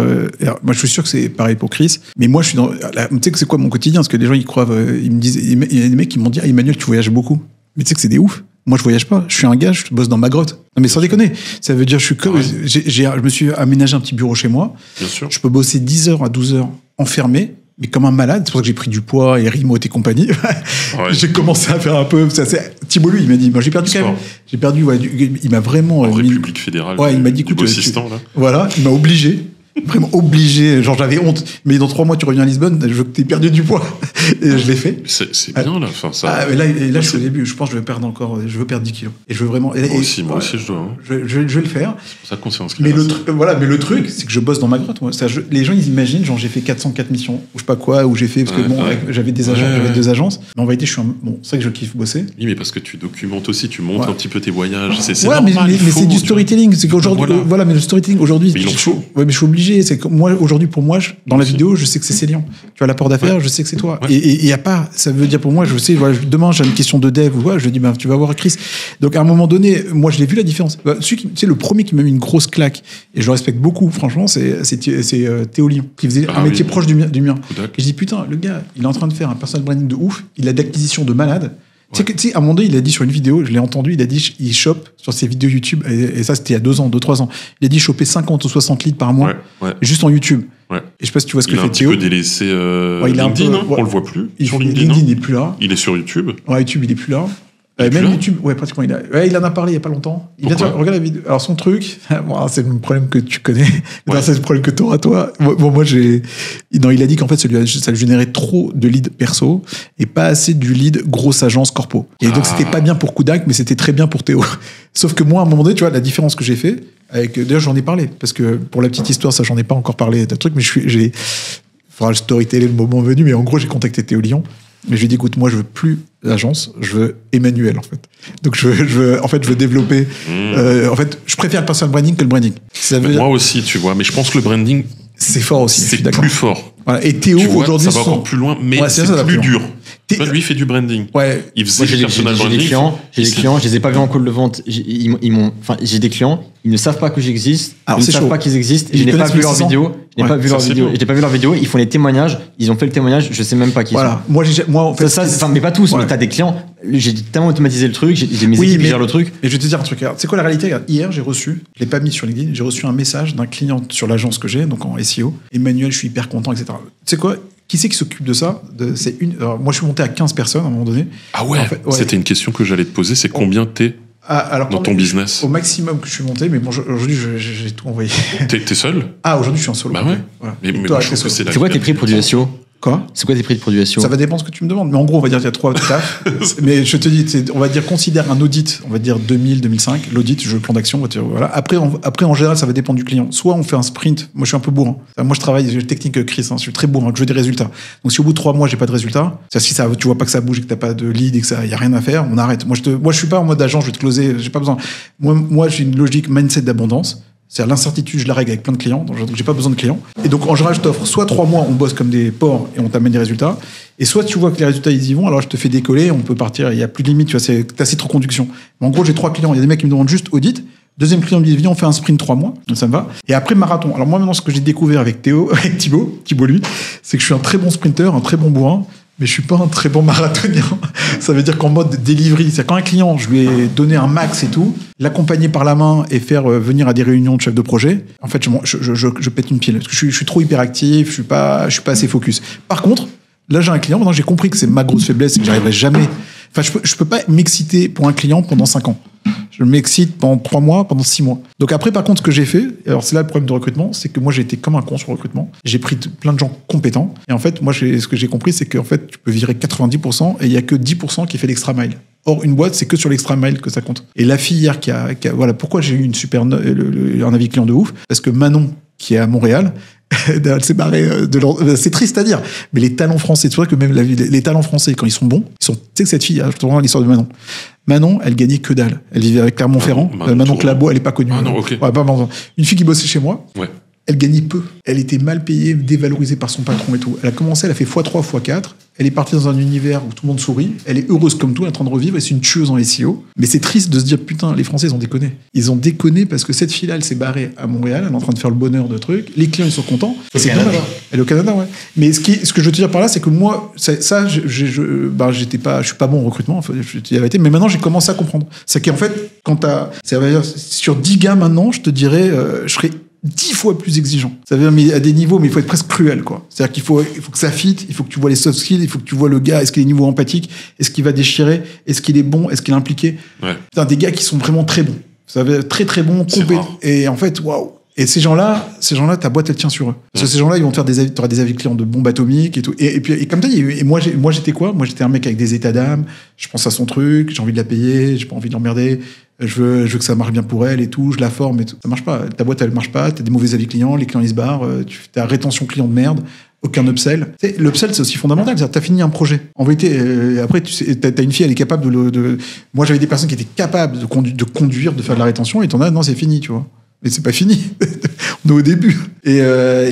moi je suis sûr que c'est pareil pour Chris, mais moi je suis tu sais que c'est quoi mon quotidien? Parce que les gens ils croient, ils me disent, il y a des mecs qui m'ont dit, Emmanuel, tu voyages beaucoup. Mais tu sais que c'est des ouf. Moi je voyage pas. Je suis un gars, je bosse dans ma grotte. Non mais sans déconner. Ça veut dire, je me suis aménagé un petit bureau chez moi. Bien sûr. Je peux bosser 10 heures à 12 heures enfermé. Mais comme un malade, c'est pour ça que j'ai pris du poids et remote et compagnie. J'ai commencé à faire un peu. Thibault, lui, il m'a dit, moi j'ai perdu quand même. J'ai perdu, il m'a vraiment. En République fédérale. Ouais, il m'a dit, écoute, voilà, il m'a obligé. Vraiment obligé, genre j'avais honte. Mais dans 3 mois, tu reviens à Lisbonne, je veux que t'aies perdu du poids. Et je l'ai fait. C'est bien, là. Enfin, ça... mais là je suis au début. Je pense que je veux perdre 10 kilos. Et je veux vraiment. Moi aussi, je dois. Hein. Je vais le faire. C'est pour ça qu'on s'est inscrit. Mais le truc, c'est que je bosse dans ma grotte. Les gens, ils imaginent, genre j'ai fait 404 missions, ou je sais pas quoi, où j'ai fait, parce que j'avais des agents, j'avais 2 agences. Mais en vérité, c'est vrai que je kiffe bosser. Oui, mais parce que tu documentes aussi, tu montres un petit peu tes voyages. C'est normal. Mais c'est du storytelling. C'est qu'aujourd'hui, voilà, mais le storytelling, aujourd'hui. Mais il en faut. Ouais, mais je suis obligé. C'est que moi, aujourd'hui, pour moi, dans la vidéo, je sais que c'est Célian. Tu vois, l'apport d'affaires, je sais que c'est toi. Et il y a pas, ça veut dire pour moi, je sais, voilà, demain, j'ai une question de dev, je dis, tu vas voir Chris. Donc, à un moment donné, moi, je l'ai vu la différence. C'est le premier qui m'a mis une grosse claque, et je le respecte beaucoup, franchement, c'est Théo Lyon, qui faisait un métier proche du mien. Et je dis, putain, le gars, il est en train de faire un personal branding de ouf, il a d'acquisition de malade. Tu sais, à un moment donné, il a dit sur une vidéo, je l'ai entendu, il a dit, il chope sur ses vidéos YouTube, et ça, c'était il y a 2-3 ans. Il a dit choper 50 ou 60 leads par mois, juste en YouTube. Et je sais pas si tu vois ce que fait Théo. Il a un petit peu délaissé LinkedIn, on le voit plus. LinkedIn n'est plus là. Il est sur YouTube. YouTube, il est plus là. Même YouTube, pratiquement, il en a parlé il y a pas longtemps. Regarde la vidéo. Alors son truc, c'est le problème que tu connais. C'est le problème que t'auras toi. Il a dit qu'en fait ça lui générait trop de leads perso et pas assez du lead grosse agence corpo. Et donc c'était pas bien pour Kudak, mais c'était très bien pour Théo. Sauf que moi, à un moment donné, tu vois, la différence que j'ai fait, d'ailleurs j'en ai parlé, parce que pour la petite histoire, ça j'en ai pas encore parlé d'un truc, mais faudra le storyteller le moment venu, mais en gros j'ai contacté Théo Lyon. Mais je lui ai dit, écoute, moi, je veux plus l'agence, je veux Emmanuel, en fait. Donc, je veux développer. En fait, je préfère le personal branding que le branding. Moi aussi, tu vois, mais je pense que le branding. C'est fort aussi. C'est plus fort. Voilà. Et Théo, aujourd'hui. Ça va encore plus loin, mais c'est plus dur. Lui, il fait du branding. Il faisait du personal branding. J'ai des clients, je les ai pas vus en call de vente. J'ai des clients, ils ne savent pas que j'existe. Ils ne savent pas qu'ils existent. Je n'ai pas vu leurs vidéos. Je n'ai pas vu leurs vidéos. Ils font les témoignages. Ils ont fait le témoignage. Je sais même pas qui ils sont. Moi, en fait. Mais pas tous, mais t'as des clients. J'ai tellement automatisé le truc. J'ai mes équipes qui gèrent le truc. Et je vais te dire un truc. C'est quoi la réalité? Hier, je l'ai pas mis sur LinkedIn, j'ai reçu un message d'un client sur l'agence que j'ai, donc en SEO. Emmanuel, je suis hyper content, etc. Tu sais quoi? Qui c'est qui s'occupe de ça? Alors, moi, je suis monté à 15 personnes à un moment donné. Ah ouais, C'était une question que j'allais te poser. C'est combien t'es dans ton business? Au maximum que je suis monté, mais bon, aujourd'hui, j'ai tout envoyé. T'es seul? aujourd'hui, je suis en solo. Bah ouais. Voilà. Mais toi, je trouve que c'est quoi tes prix pour du SEO? Quoi? C'est quoi tes prix de produits SEO? Ça va dépendre de ce que tu me demandes. Mais en gros, on va dire qu'il y a 3 tafs. Mais je te dis, on va dire, considère un audit, on va dire 2000, 2005. L'audit, je le plan d'action. Voilà. Après, en général, ça va dépendre du client. Soit on fait un sprint. Moi, je suis un peu bourrin. Moi, je travaille, j'ai une technique Chris. Je suis très bourrin. Je veux des résultats. Donc, si au bout de 3 mois, j'ai pas de résultats, si tu vois pas que ça bouge et que t'as pas de lead et que il y a rien à faire, on arrête. Moi, je suis pas en mode agent, je vais te closer. J'ai pas besoin. Moi, j'ai une logique mindset d'abondance. C'est-à-dire l'incertitude, je la règle avec plein de clients, donc j'ai pas besoin de clients. Et donc en général, je t'offre soit 3 mois, on bosse comme des porcs et on t'amène des résultats, et soit tu vois que les résultats ils y vont, alors je te fais décoller, on peut partir, il y a plus de limite, tu vois, t'as cette reconduction. Mais en gros, j'ai 3 clients, il y a des mecs qui me demandent juste audit. Deuxième client me dit, viens, on fait un sprint 3 mois, donc ça me va. Et après, marathon. Alors moi, maintenant, ce que j'ai découvert avec Thibaut lui, c'est que je suis un très bon sprinter, un très bon bourrin, mais je suis pas un très bon marathonien. Ça veut dire qu'en mode delivery, c'est quand un client, je lui ai donné un max et tout, l'accompagner par la main et faire venir à des réunions de chefs de projet, en fait, je pète une pile. Parce que je suis trop hyperactif, je suis pas assez focus. Par contre, là, j'ai un client, maintenant j'ai compris que c'est ma grosse faiblesse et que j'arriverai jamais. Enfin, je peux pas m'exciter pour un client pendant 5 ans. Je m'excite pendant 3 mois, pendant 6 mois. Donc après, par contre, ce que j'ai fait, alors c'est là le problème de recrutement, c'est que moi, j'ai été comme un con sur le recrutement. J'ai pris plein de gens compétents. Et en fait, moi, ce que j'ai compris, c'est qu'en fait, tu peux virer 90% et il y a que 10% qui fait l'extra mile. Or, une boîte, c'est que sur l'extra mile que ça compte. Et la fille hier voilà, pourquoi j'ai eu une super un avis client de ouf, parce que Manon, qui est à Montréal, elle s'est barrée c'est triste à dire, mais les talents français, tu vois que même les talents français, quand ils sont bons, tu sais que cette fille, je te rends l'histoire de Manon, elle gagnait que dalle. Elle vivait avec Clermont-Ferrand. Manon Clabo, elle est pas connue. Ah non, ok. Ouais, une fille qui bossait chez moi. Ouais. Elle gagnait peu. Elle était mal payée, dévalorisée par son patron et tout. Elle a commencé, elle a fait x3, x4. Elle est partie dans un univers où tout le monde sourit. Elle est heureuse comme tout, elle est en train de revivre. Et c'est une tueuse en SEO. Mais c'est triste de se dire, putain, les Français, ils ont déconné. Ils ont déconné parce que cette fille-là, elle s'est barrée à Montréal. Elle est en train de faire le bonheur de trucs. Les clients, ils sont contents. C'est dommage. Elle est au Canada, ouais. Mais ce que je veux te dire par là, c'est que moi, je suis pas bon au recrutement, je te dis la vérité. Mais maintenant, j'ai commencé à comprendre. C'est qu'en fait, sur 10 gars maintenant, je te dirais, je serais 10 fois plus exigeant. Ça veut dire, mais à des niveaux, mais il faut être presque cruel, quoi. C'est-à-dire qu'il faut que ça fit, il faut que tu vois les soft skills, il faut que tu vois le gars, est-ce qu'il est niveau empathique, est-ce qu'il va déchirer, est-ce qu'il est bon, est-ce qu'il est impliqué. Ouais. Putain, des gars qui sont vraiment très bons. Ça veut dire très très bons, compétents. Et en fait, waouh. Et ces gens-là, ta boîte, elle tient sur eux. Parce que ces gens-là, ils vont te faire t'auras des avis clients de bombes atomiques et tout. Et comme tu dis, moi, j'étais quoi? Moi, j'étais un mec avec des états d'âme. Je pense à son truc, j'ai envie de la payer, j'ai pas envie de l'emmerder. Je veux que ça marche bien pour elle et tout, je la forme et tout. Ça marche pas. Ta boîte, elle marche pas, t'as des mauvais avis clients, les clients, ils se barrent, t'as rétention client de merde, aucun upsell. L'upsell, c'est aussi fondamental. C'est-à-dire, t'as fini un projet. En vérité, après, t'as une fille, elle est capable Moi, j'avais des personnes qui étaient capables de conduire, de faire de la rétention, et t'en as, non, c'est fini, tu vois. Mais c'est pas fini. On est au début. Et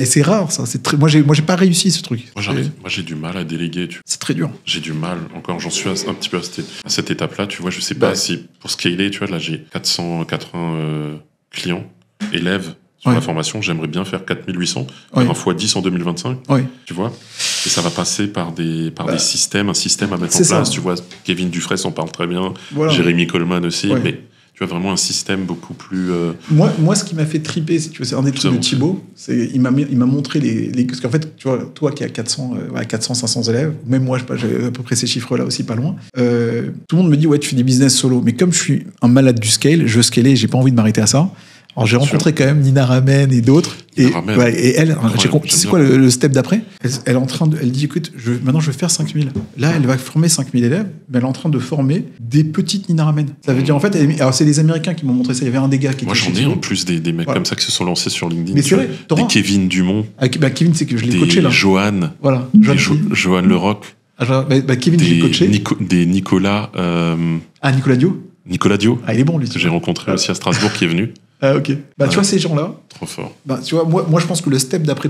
c'est rare, ça. Moi, j'ai pas réussi ce truc. Moi, j'ai du mal à déléguer. C'est très dur. J'ai du mal. Encore, j'en suis un petit peu à cette étape-là. Tu vois, je sais pas si pour scaler, tu vois, là, j'ai 480 clients, élèves sur la formation. J'aimerais bien faire 4800, faire un fois 10 en 2025. Tu vois. Et ça va passer par des systèmes, un système à mettre en place. Ça. Tu vois, Kevin Dufresne en parle très bien. Voilà. Jérémy Coleman aussi. Mais tu as vraiment un système beaucoup plus... Moi, ce qui m'a fait triper, c'est un des trucs de Thibaut, il m'a montré parce qu'en fait, tu vois, toi qui as 400, 500 élèves, même moi, j'ai à peu près ces chiffres-là aussi, pas loin, tout le monde me dit, ouais, tu fais des business solo. Mais comme je suis un malade du scale, je veux scaler, j'ai pas envie de m'arrêter à ça. Alors j'ai rencontré quand même Nina Ramen et d'autres. Et elle, c'est quoi le step d'après? Elle est en train elle dit, écoute, maintenant je vais faire 5000. Là, elle va former 5000 élèves, mais elle est en train de former des petites Nina Ramen. Ça veut dire, en fait, alors c'est les Américains qui m'ont montré ça. Il y avait un des gars qui Moi, j'en ai en plus des mecs comme ça qui se sont lancés sur LinkedIn. Mais c'est vrai, des Kevin Dumont. Kevin, c'est que je l'ai coaché là. Johan. Voilà. Johan Leroc. Kevin, j'ai coaché. Des Nicolas. Nicolas Dio. Nicolas Dio. Il est bon, lui. Que j'ai rencontré aussi à Strasbourg, qui est venu. Ah, ok. Tu vois, ces gens-là. Trop fort. Tu vois, moi, je pense que le step d'après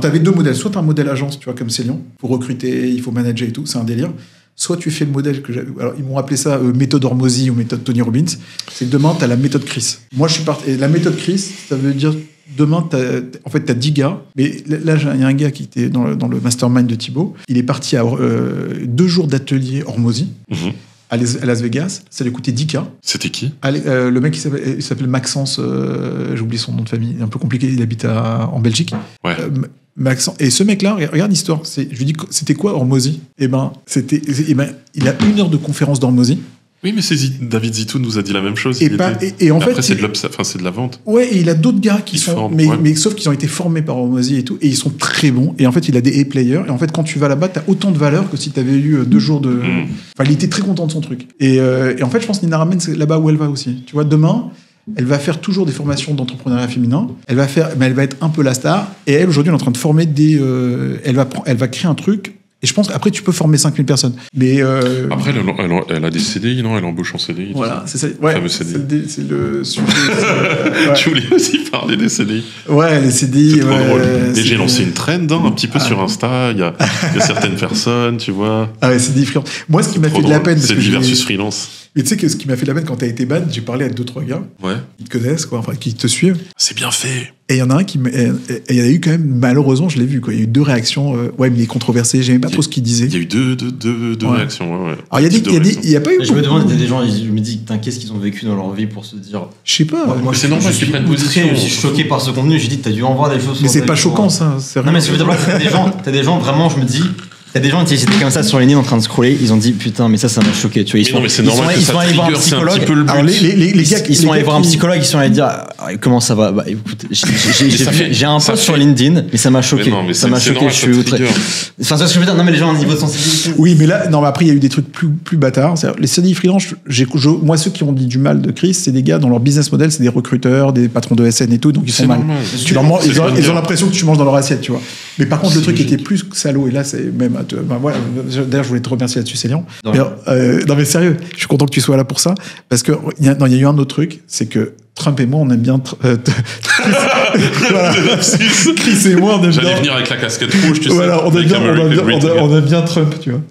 t'avais 2 modèles. Soit t'as un modèle agence, tu vois, comme Célion. Pour recruter, il faut manager et tout. C'est un délire. Soit tu fais le modèle que j'avais. Alors, ils m'ont appelé ça méthode Hormozy ou méthode Tony Robbins. C'est que demain, t'as la méthode Chris. Moi, je suis parti. Et la méthode Chris, ça veut dire demain, t'as 10 gars. Mais là, il y a un gars qui était dans le mastermind de Thibaut. Il est parti à 2 jours d'atelier Hormozy. À Las Vegas, ça lui coûtait 10K. C'était qui? Le mec, il s'appelle Maxence, j'ai oublié son nom de famille, un peu compliqué, il habite en Belgique. Ouais. Maxence, et ce mec-là, regarde l'histoire, je lui dis, c'était quoi Hormozy? Il a 1 heure de conférence d'Hormozy. Oui, mais David Zitou nous a dit la même chose. Et en fait, c'est de la vente. Ouais, et il a d'autres gars qui sont... Mais sauf qu'ils ont été formés par Hormozy et tout, et ils sont très bons. Et en fait, il a des A-players. Et en fait, quand tu vas là-bas, t'as autant de valeur que si t'avais eu 2 jours de... Enfin, il était très content de son truc. Et en fait, je pense que Nina Ramen, c'est là-bas où elle va aussi. Tu vois, demain, elle va faire toujours des formations d'entrepreneuriat féminin. Mais elle va être un peu la star. Et elle, aujourd'hui, elle est en train de former elle va créer un truc. Et je pense qu'après, tu peux former 5000 personnes. Mais après, elle a des CDI, non? Elle embauche en CDI. Voilà, c'est ça. Ouais, fameux CDI. C'est le sujet. Tu voulais aussi parler des CDI. Ouais, les CDI. Et j'ai lancé une trend un petit peu sur Insta. Il y a certaines personnes, tu vois. Ah ouais, CDI freelance. Moi, ce qui m'a fait de la peine. CDI versus freelance. Mais tu sais que ce qui m'a fait de la peine quand t'as été ban, j'ai parlé à 2-3 gars. Ouais. Ils te connaissent, quoi, enfin, qui te suivent. C'est bien fait. Et il y en a un et il y en a eu quand même, malheureusement, je l'ai vu, quoi. Il y a eu 2 réactions. Ouais, mais il est controversé. J'aimais pas trop ce qu'il disait. Il y a eu deux réactions. Ouais. Alors, il y a pas eu. Je me demande, il y a des gens, je me dis, qu'est-ce qu'ils ont vécu dans leur vie pour se dire. Je sais pas. Moi, c'est normal qu'ils prennent position. Je suis choqué par ce contenu. J'ai dit, t'as dû en voir des choses. Mais c'est pas choquant, ça. Non, mais je veux dire, t'as des gens, vraiment, je me dis. T'as des gens qui étaient comme ça sur LinkedIn en train de scroller, ils ont dit putain mais ça m'a choqué, tu vois. Mais c'est normal que ça trigger, c'est un petit peu le but. Alors les gars ils sont allés voir un psychologue, ils sont allés dire comment ça va. Bah écoute, j'ai un post sur LinkedIn, mais ça m'a choqué. Ça m'a choqué, je suis outré. Enfin, c'est ce que je veux dire. Non mais les gens ont un niveau de sensibilité. Oui, mais là, non, mais après il y a eu des trucs plus bâtards. Les CDI freelance, moi ceux qui ont dit du mal de Chris, c'est des gars dont leur business model c'est des recruteurs, des patrons de SN et tout, donc ils sont mal. Ils ont l'impression que tu manges dans leur assiette, tu vois. Mais par contre le truc était plus salaud et là c'est même voilà. D'ailleurs, je voulais te remercier là-dessus, Célian. Non, mais sérieux, je suis content que tu sois là pour ça. Parce que il y a eu un autre truc, c'est que Trump et moi, on aime bien. Chris et moi, on aime bien. J'allais venir avec la casquette rouge, tu sais. Voilà, on aime bien Trump, tu vois.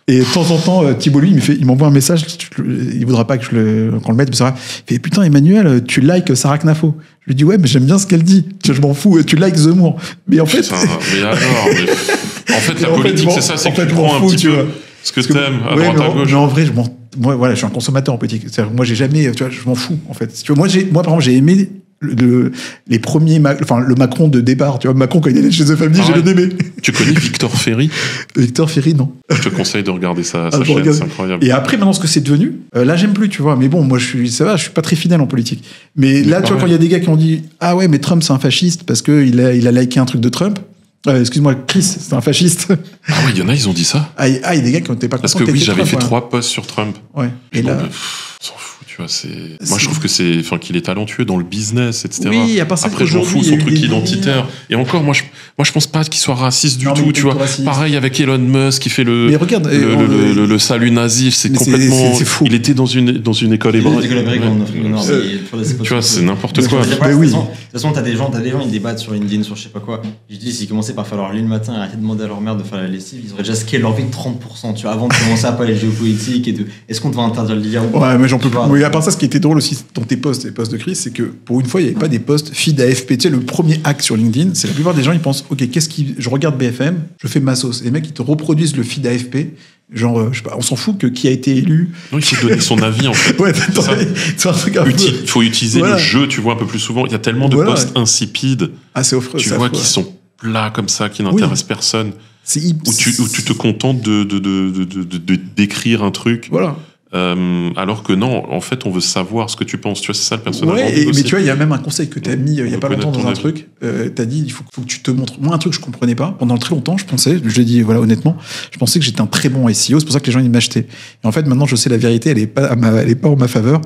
Et de temps en temps, Thibault, lui, il m'envoie un message, il voudra pas qu'on le mette, mais c'est vrai. Il fait putain, Emmanuel, tu likes Sarah Knafo. Je lui dis ouais, mais j'aime bien ce qu'elle dit. Je m'en fous, tu likes Zemmour. Mais en fait. Mais alors, en fait, la politique, c'est ça, c'est que tu prends un petit peu ce que t'aimes à droite à gauche. Mais en vrai, moi, voilà, je suis un consommateur en politique. Moi, j'ai jamais, tu vois, je m'en fous, en fait. Tu vois, moi, par exemple, j'ai aimé les premiers, le Macron de départ. Tu vois, Macron, quand il allait chez The Family, j'ai bien aimé. Tu connais Victor Ferry? Victor Ferry, non. Je te conseille de regarder sa chaîne, c'est incroyable. Et après, maintenant, ce que c'est devenu, là, j'aime plus, tu vois. Mais bon, moi, je suis pas très fidèle en politique. Mais là, tu vois, quand il y a des gars qui ont dit, ah ouais, mais Trump, c'est un fasciste parce qu'il a liké un truc de Trump. Excuse-moi, Chris, c'est un fasciste. Ah oui, il y en a, ils ont dit ça. Il y a des gars qui n'étaient pas contents. Parce que oui, j'avais fait 3 posts sur Trump. Ouais. Et là, on s'en fout, tu vois. Moi, je trouve que qu'il est talentueux dans le business, etc. Oui, à part ça. Après, je m'en fous son truc identitaire. Et encore, moi, je pense pas qu'il soit raciste du tout, tu vois. Raciste. Pareil avec Elon Musk, qui fait le salut nazi, c'est complètement. C'est fou. Il était dans une école hébraïque. Tu vois, c'est n'importe quoi. De toute façon, t'as des gens, ils débattent sur LinkedIn, sur je sais pas quoi. Je dis, s'ils commençaient par faire leur lit le matin et arrêter de demander à leur mère de faire la lessive, ils auraient déjà scalé leur vie de 30%, tu vois, avant de commencer à parler de géopolitique et de est-ce qu'on devrait interdire le lien ou pas. Ouais, mais j'en peux pas. Mais à part ça, ce qui était drôle aussi dans les posts de Chris, c'est que pour une fois, il n'y avait pas des posts feed AFP. Tu sais, le premier hack sur LinkedIn, c'est la plupart des gens, ils pensent, ok, je regarde BFM, je fais ma sauce. Et les mecs, ils te reproduisent le feed AFP. Genre, je sais pas, on s'en fout que qui a été élu. Non, il faut donner son avis, en fait. Ouais, c'est un truc un peu. Il faut utiliser le jeu, tu vois, un peu plus souvent. Il y a tellement de posts insipides. Ah, c'est offreux. Tu vois, qui sont plats comme ça, qui n'intéressent personne. Où tu te contentes de d'écrire un truc. Voilà. Alors que non, en fait, on veut savoir ce que tu penses. Tu vois, c'est ça le personnage. Ouais, mais tu vois, il y a même un conseil que tu as mis il y a pas longtemps dans un truc. Tu as dit, il faut que tu te montres. Moi, un truc que je comprenais pas. Pendant très longtemps, je l'ai dit, voilà, honnêtement, je pensais que j'étais un très bon SEO. C'est pour ça que les gens, ils m'achetaient. Et en fait, maintenant, je sais la vérité, elle est pas en ma faveur.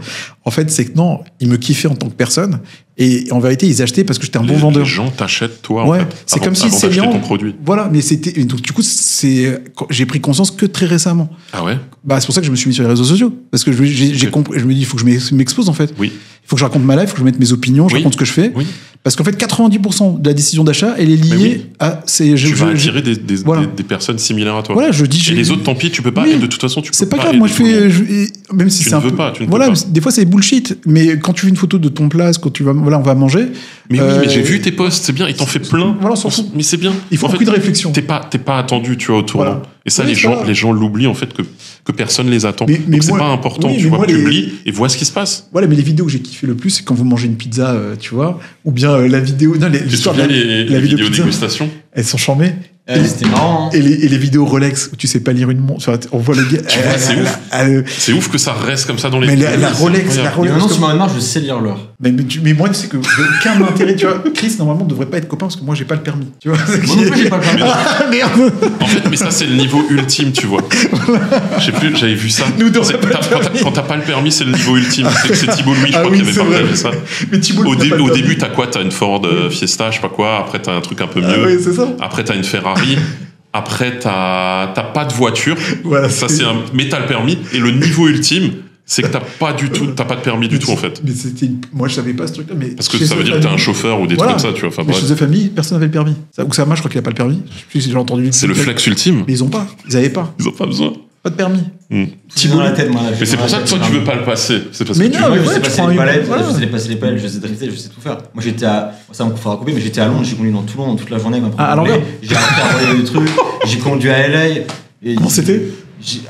En fait, c'est que non, ils me kiffaient en tant que personne. Et en vérité, ils achetaient parce que j'étais un bon vendeur. Les gens t'achètent toi, ouais, en fait. C'est comme si Célian, ton produit. Voilà, mais donc, du coup, j'ai pris conscience que très récemment. Ah ouais? Bah, c'est pour ça que je me suis mis sur les réseaux sociaux. Parce que j'ai compris, je me dis, il faut que je m'expose, en fait. Oui. Il faut que je raconte ma life, il faut que je mette mes opinions, je raconte ce que je fais. Oui. Parce qu'en fait, 90% de la décision d'achat, elle est liée à tu vas attirer des personnes similaires à toi. Voilà, je dis. Et les autres, tant pis, tu peux pas. Oui. Et de toute façon, tu peux pas. C'est pas grave. Moi, je fais. Même si c'est un peu. Tu ne voilà, peux pas. Des fois, c'est bullshit. Mais quand tu fais une photo de ton place, quand tu vas, voilà, on va manger. Mais oui, mais j'ai vu tes posts, c'est bien. Il t'en fait plein. Voilà, on s'en fout. Mais c'est bien. Il faut beaucoup de réflexion. T'es pas attendu, tu vois, au tournant. Voilà. Et ça, les gens l'oublient en fait que personne les attend. Mais donc c'est pas important. Tu vois, publie et vois ce qui se passe. Voilà, mais les vidéos que j'ai kiffé le plus, c'est quand vous mangez une pizza, tu vois, ou bien la vidéo. Non, l'histoire de la vidéo dégustation. Elles sont charmées. C'était marrant. Et les vidéos Rolex où tu sais pas lire une montre, on voit les gars. C'est ouf que ça reste comme ça dans les. Mais la Rolex. Maintenant, tu m'en remarques, je sais lire l'heure. Mais moi, tu sais que j'ai aucun intérêt. Tu vois, Chris, normalement, ne devrait pas être copain parce que moi, j'ai pas le permis. Tu vois, moi non plus, j'ai pas le permis. Ah, merde. En fait, mais ça, c'est le niveau ultime, tu vois. Je sais plus, j'avais vu ça. Quand t'as pas le permis, c'est le niveau ultime. C'est Thibault Louis, je crois, qui avait partagé ça. Mais au début, t'as quoi? T'as une Ford Fiesta, je sais pas quoi. Après, t'as un truc un peu mieux. Oui, c'est ça. Après, t'as une Ferrari. Après, t'as pas de voiture. Voilà, ça, mais t'as le permis. Et le niveau ultime, C'est que t'as pas de permis du tout, en fait. Mais moi, je savais pas ce truc-là. Mais parce que ça veut dire que t'es un chauffeur ou des trucs comme ça, tu vois. Enfin, mais chez The Family, personne n'avait le permis. Oussama, je crois qu'il a pas le permis. J'ai entendu. C'est le flex ultime. Mais ils ont pas. Ils avaient pas. Ils ont pas besoin. Pas de permis. Thibaut la tête, moi. Mais c'est pour ça que toi, tu veux pas le passer. C'est parce que tu veux. Je sais passer les palettes, je sais passer les palettes, je sais drifter, je sais tout faire. Moi, ça me fera couper, mais j'étais à Londres, j'ai conduit dans tout Londres toute la journée. À l'envers. J'ai appris des trucs. J'ai conduit à LA. Comment c'était?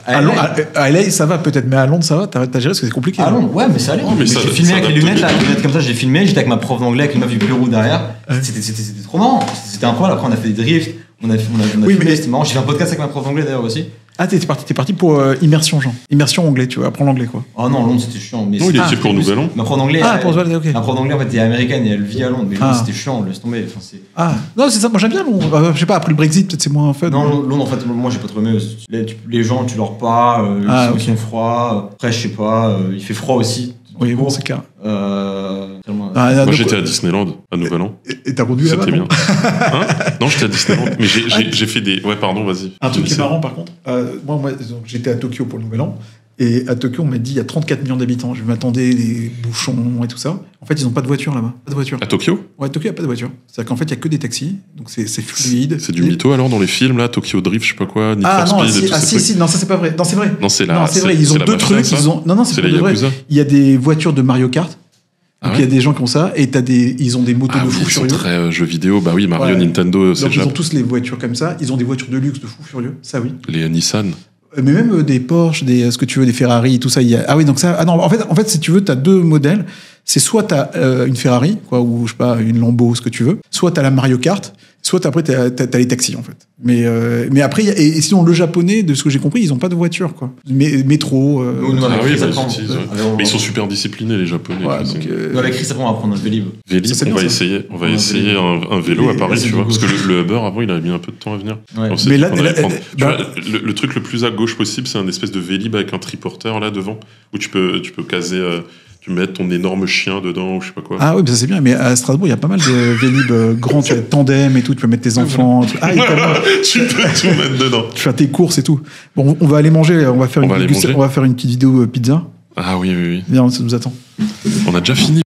À LA, ça va peut-être, mais à Londres, ça va. T'as géré parce que c'est compliqué. À Londres, ouais, mais ça allait. J'ai filmé avec les lunettes comme ça, j'ai filmé. J'étais avec ma prof d'anglais, avec une meuf du bureau derrière. C'était trop marrant. C'était incroyable. Après, on a fait des drifts. On a filmé, c'était marrant. J'ai fait un podcast avec ma prof d'anglais d'ailleurs aussi. Ah, t'es parti pour immersion, genre. Immersion anglais, tu vois, apprendre l'anglais, quoi. Oh non, Londres, c'était chiant. Mais il était pour Nouvel An. Ma prof d'anglais, ok. Ma prof d'anglais, en fait, est américaine et elle vit à Londres. Mais Londres, c'était chiant, laisse tomber. Non, c'est ça, moi j'aime bien Londres. Je sais pas, après le Brexit, peut-être c'est moins fun. Non, Londres, en fait, moi j'ai pas trop aimé. Les gens, tu dors pas, ils sont froids. Après, je sais pas, il fait froid aussi. Oui, bon, c'est clair. Moi, j'étais à Disneyland, à Nouvel An. Et t'as conduit là-bas? C'était bien. Non, j'étais à Disneyland. Mais j'ai fait des. Ouais, pardon, vas-y. Un truc qui est marrant, par contre. Moi, j'étais à Tokyo pour le Nouvel An. Et à Tokyo, on m'a dit il y a 34 millions d'habitants. Je m'attendais des bouchons et tout ça. En fait, ils n'ont pas de voiture là-bas. Pas de voiture. À Tokyo? Ouais, à Tokyo, il n'y a pas de voiture. C'est-à-dire qu'en fait, il n'y a que des taxis. Donc, c'est fluide. C'est du mytho alors dans les films, là, Tokyo Drift, je sais pas quoi, Need for Speed et tout ça. Si, non, ça c'est pas vrai. Non, c'est vrai. Non, c'est vrai. Ils ont deux trucs. Non, c'est pas vrai. Il y a des voitures de Mario Kart. Donc il y a des gens qui ont ça, et ils ont des motos de fous furieux. Ils sont très jeux vidéo, bah oui, Mario, Nintendo, c'est donc ils ont tous les voitures comme ça, ils ont des voitures de luxe de fous furieux, ça oui. Les Nissan. Mais même des Porsche, ce que tu veux, des Ferrari, tout ça. Ah oui, donc ça. Ah non, en fait, si tu veux, t'as deux modèles. C'est soit t'as une Ferrari, quoi, ou je sais pas, une Lambo, ce que tu veux. Soit t'as la Mario Kart. Soit après t'as les taxis en fait. Mais après et sinon le japonais, de ce que j'ai compris, ils ont pas de voiture quoi. Métro. Mais ils sont super disciplinés les japonais. Avec Chris, après on va prendre un Vélib. On va essayer un vélo à Paris, tu vois, parce que le Uber avant il a mis un peu de temps à venir. Mais là, le truc le plus à gauche possible, c'est un espèce de Vélib avec un triporteur là devant où tu peux caser. Tu mets ton énorme chien dedans ou je sais pas quoi. Ah oui, ça c'est bien, mais à Strasbourg, il y a pas mal de Vélib grands, tu as tandem et tout, tu peux mettre tes enfants. Tu peux tout mettre dedans. Tu fais tes courses et tout. Bon, on va aller manger, on va faire une petite vidéo pizza. Ah oui. Viens, ça nous attend. On a déjà fini.